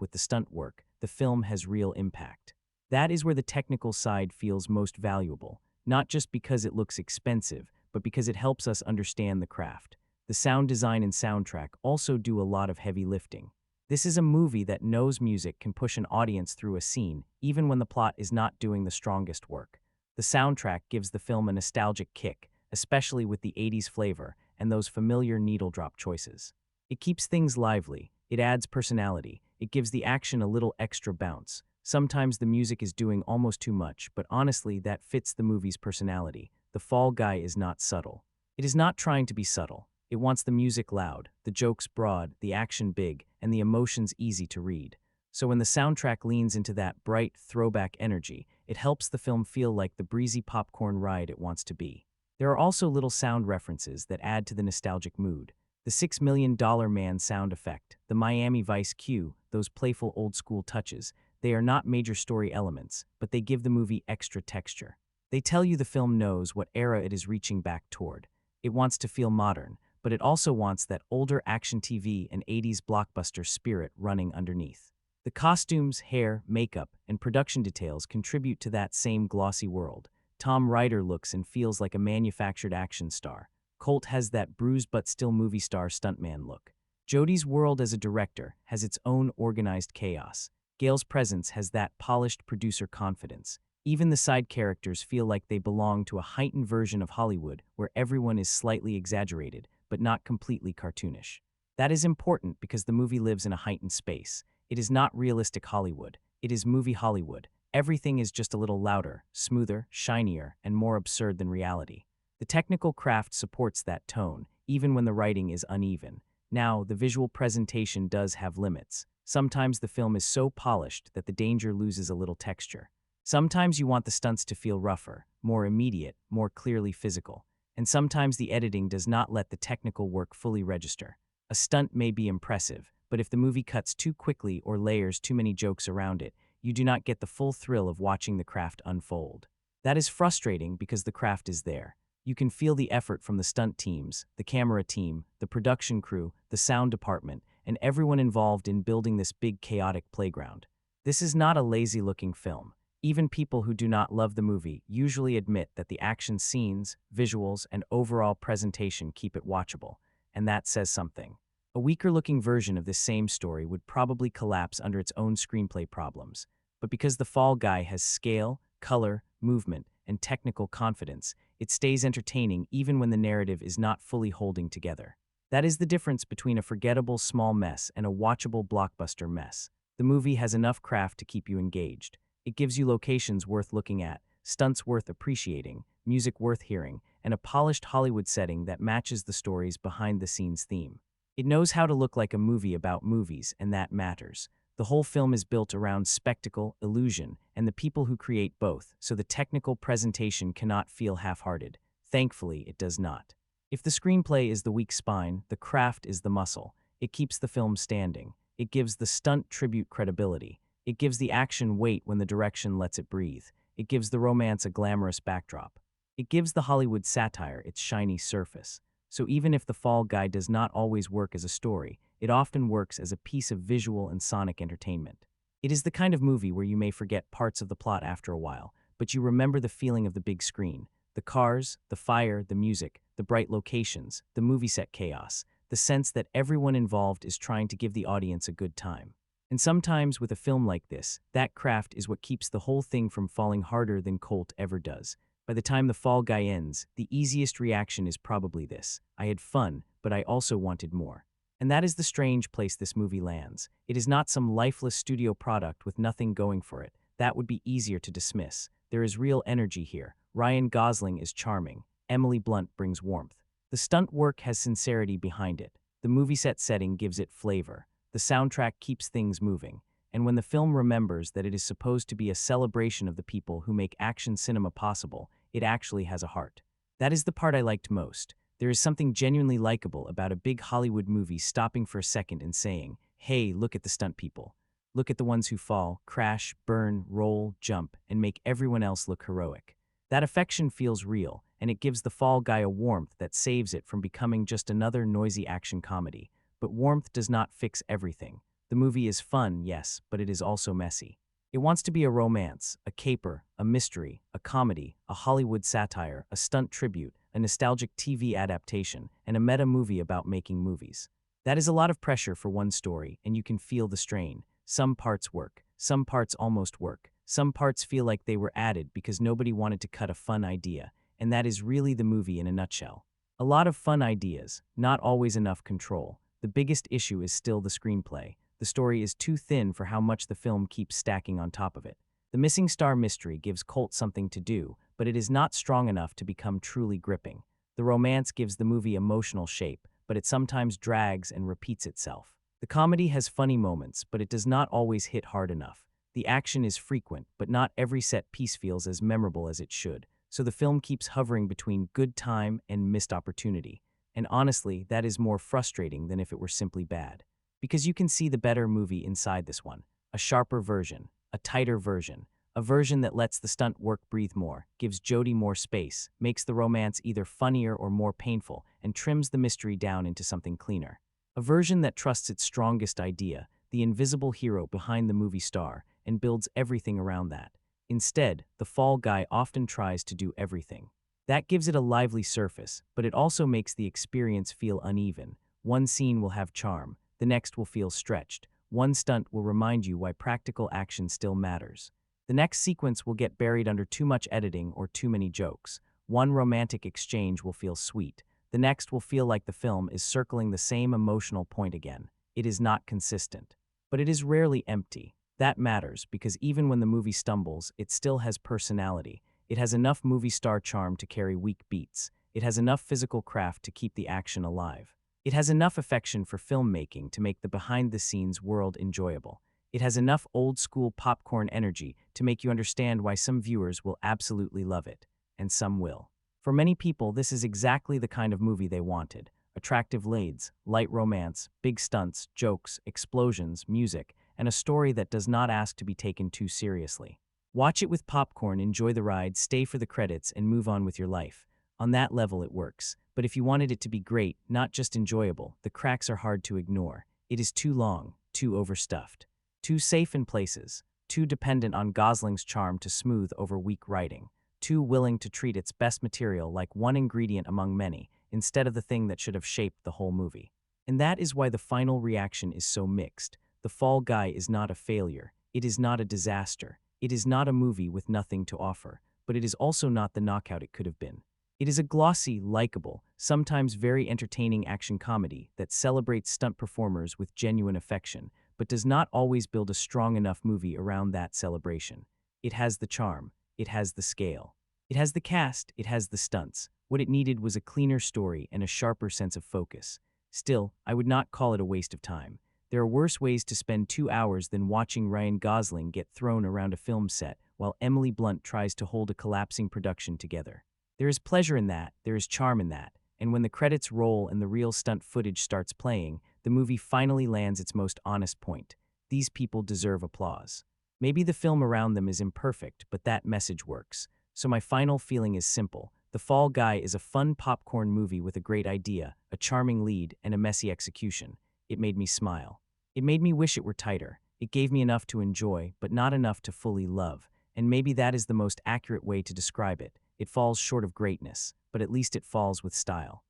with the stunt work, the film has real impact. That is where the technical side feels most valuable, not just because it looks expensive, but because it helps us understand the craft. The sound design and soundtrack also do a lot of heavy lifting. This is a movie that knows music can push an audience through a scene, even when the plot is not doing the strongest work. The soundtrack gives the film a nostalgic kick, especially with the 80s flavor and those familiar needle drop choices. It keeps things lively, it adds personality, it gives the action a little extra bounce. Sometimes the music is doing almost too much, but honestly, that fits the movie's personality. The Fall Guy is not subtle. It is not trying to be subtle. It wants the music loud, the jokes broad, the action big, and the emotions easy to read. So when the soundtrack leans into that bright, throwback energy, it helps the film feel like the breezy popcorn ride it wants to be. There are also little sound references that add to the nostalgic mood. The $6 Million Man sound effect, the Miami Vice cue, those playful old-school touches, they are not major story elements, but they give the movie extra texture. They tell you the film knows what era it is reaching back toward. It wants to feel modern, but it also wants that older action TV and 80s blockbuster spirit running underneath. The costumes, hair, makeup, and production details contribute to that same glossy world. Tom Ryder looks and feels like a manufactured action star. Colt has that bruised but still movie star stuntman look. Jodie's world as a director has its own organized chaos. Gail's presence has that polished producer confidence. Even the side characters feel like they belong to a heightened version of Hollywood where everyone is slightly exaggerated, but not completely cartoonish. That is important because the movie lives in a heightened space. It is not realistic Hollywood. It is movie Hollywood. Everything is just a little louder, smoother, shinier, and more absurd than reality. The technical craft supports that tone, even when the writing is uneven. Now, the visual presentation does have limits. Sometimes the film is so polished that the danger loses a little texture. Sometimes you want the stunts to feel rougher, more immediate, more clearly physical. And sometimes the editing does not let the technical work fully register. A stunt may be impressive, but if the movie cuts too quickly or layers too many jokes around it, you do not get the full thrill of watching the craft unfold. That is frustrating because the craft is there. You can feel the effort from the stunt teams, the camera team, the production crew, the sound department, and everyone involved in building this big chaotic playground. This is not a lazy-looking film. Even people who do not love the movie usually admit that the action scenes, visuals, and overall presentation keep it watchable, and that says something. A weaker-looking version of this same story would probably collapse under its own screenplay problems, but because The Fall Guy has scale, color, movement, and technical confidence, it stays entertaining even when the narrative is not fully holding together. That is the difference between a forgettable small mess and a watchable blockbuster mess. The movie has enough craft to keep you engaged. It gives you locations worth looking at, stunts worth appreciating, music worth hearing, and a polished Hollywood setting that matches the story's behind-the-scenes theme. It knows how to look like a movie about movies, and that matters. The whole film is built around spectacle, illusion, and the people who create both, so the technical presentation cannot feel half-hearted. Thankfully, it does not. If the screenplay is the weak spine, the craft is the muscle. It keeps the film standing. It gives the stunt tribute credibility. It gives the action weight when the direction lets it breathe. It gives the romance a glamorous backdrop. It gives the Hollywood satire its shiny surface. So even if The Fall Guy does not always work as a story, it often works as a piece of visual and sonic entertainment. It is the kind of movie where you may forget parts of the plot after a while, but you remember the feeling of the big screen. The cars, the fire, the music, the bright locations, the movie set chaos, the sense that everyone involved is trying to give the audience a good time. And sometimes with a film like this, that craft is what keeps the whole thing from falling harder than Colt ever does. By the time The Fall Guy ends, the easiest reaction is probably this: I had fun, but I also wanted more. And that is the strange place this movie lands. It is not some lifeless studio product with nothing going for it. That would be easier to dismiss. There is real energy here. Ryan Gosling is charming. Emily Blunt brings warmth. The stunt work has sincerity behind it. The movie set setting gives it flavor. The soundtrack keeps things moving. And when the film remembers that it is supposed to be a celebration of the people who make action cinema possible, it actually has a heart. That is the part I liked most. There is something genuinely likable about a big Hollywood movie stopping for a second and saying, "Hey, look at the stunt people. Look at the ones who fall, crash, burn, roll, jump, and make everyone else look heroic." That affection feels real, and it gives The Fall Guy a warmth that saves it from becoming just another noisy action comedy. But warmth does not fix everything. The movie is fun, yes, but it is also messy. It wants to be a romance, a caper, a mystery, a comedy, a Hollywood satire, a stunt tribute, a nostalgic TV adaptation, and a meta movie about making movies. That is a lot of pressure for one story, and you can feel the strain. Some parts work, some parts almost work, some parts feel like they were added because nobody wanted to cut a fun idea, and that is really the movie in a nutshell. A lot of fun ideas, not always enough control. The biggest issue is still the screenplay. The story is too thin for how much the film keeps stacking on top of it. The missing star mystery gives Colt something to do, but it is not strong enough to become truly gripping. The romance gives the movie emotional shape, but it sometimes drags and repeats itself. The comedy has funny moments, but it does not always hit hard enough. The action is frequent, but not every set piece feels as memorable as it should, so the film keeps hovering between good time and missed opportunity. And honestly, that is more frustrating than if it were simply bad. Because you can see the better movie inside this one. A sharper version, a tighter version, a version that lets the stunt work breathe more, gives Jodie more space, makes the romance either funnier or more painful, and trims the mystery down into something cleaner. A version that trusts its strongest idea, the invisible hero behind the movie star, and builds everything around that. Instead, The Fall Guy often tries to do everything. That gives it a lively surface, but it also makes the experience feel uneven. One scene will have charm, the next will feel stretched. One stunt will remind you why practical action still matters. The next sequence will get buried under too much editing or too many jokes. One romantic exchange will feel sweet. The next will feel like the film is circling the same emotional point again. It is not consistent. But it is rarely empty. That matters because even when the movie stumbles, it still has personality. It has enough movie star charm to carry weak beats. It has enough physical craft to keep the action alive. It has enough affection for filmmaking to make the behind-the-scenes world enjoyable. It has enough old-school popcorn energy to make you understand why some viewers will absolutely love it, and some will. For many people, this is exactly the kind of movie they wanted. Attractive leads, light romance, big stunts, jokes, explosions, music, and a story that does not ask to be taken too seriously. Watch it with popcorn, enjoy the ride, stay for the credits, and move on with your life. On that level, it works. But if you wanted it to be great, not just enjoyable, the cracks are hard to ignore. It is too long, too overstuffed, too safe in places, too dependent on Gosling's charm to smooth over weak writing, too willing to treat its best material like one ingredient among many, instead of the thing that should have shaped the whole movie. And that is why the final reaction is so mixed. The Fall Guy is not a failure. It is not a disaster. It is not a movie with nothing to offer, but it is also not the knockout it could have been. It is a glossy, likable, sometimes very entertaining action comedy that celebrates stunt performers with genuine affection, but does not always build a strong enough movie around that celebration. It has the charm. It has the scale. It has the cast. It has the stunts. What it needed was a cleaner story and a sharper sense of focus. Still, I would not call it a waste of time. There are worse ways to spend 2 hours than watching Ryan Gosling get thrown around a film set while Emily Blunt tries to hold a collapsing production together. There is pleasure in that, there is charm in that, and when the credits roll and the real stunt footage starts playing, the movie finally lands its most honest point. These people deserve applause. Maybe the film around them is imperfect, but that message works. So my final feeling is simple. The Fall Guy is a fun popcorn movie with a great idea, a charming lead, and a messy execution. It made me smile. It made me wish it were tighter. It gave me enough to enjoy, but not enough to fully love. And maybe that is the most accurate way to describe it. It falls short of greatness, but at least it falls with style.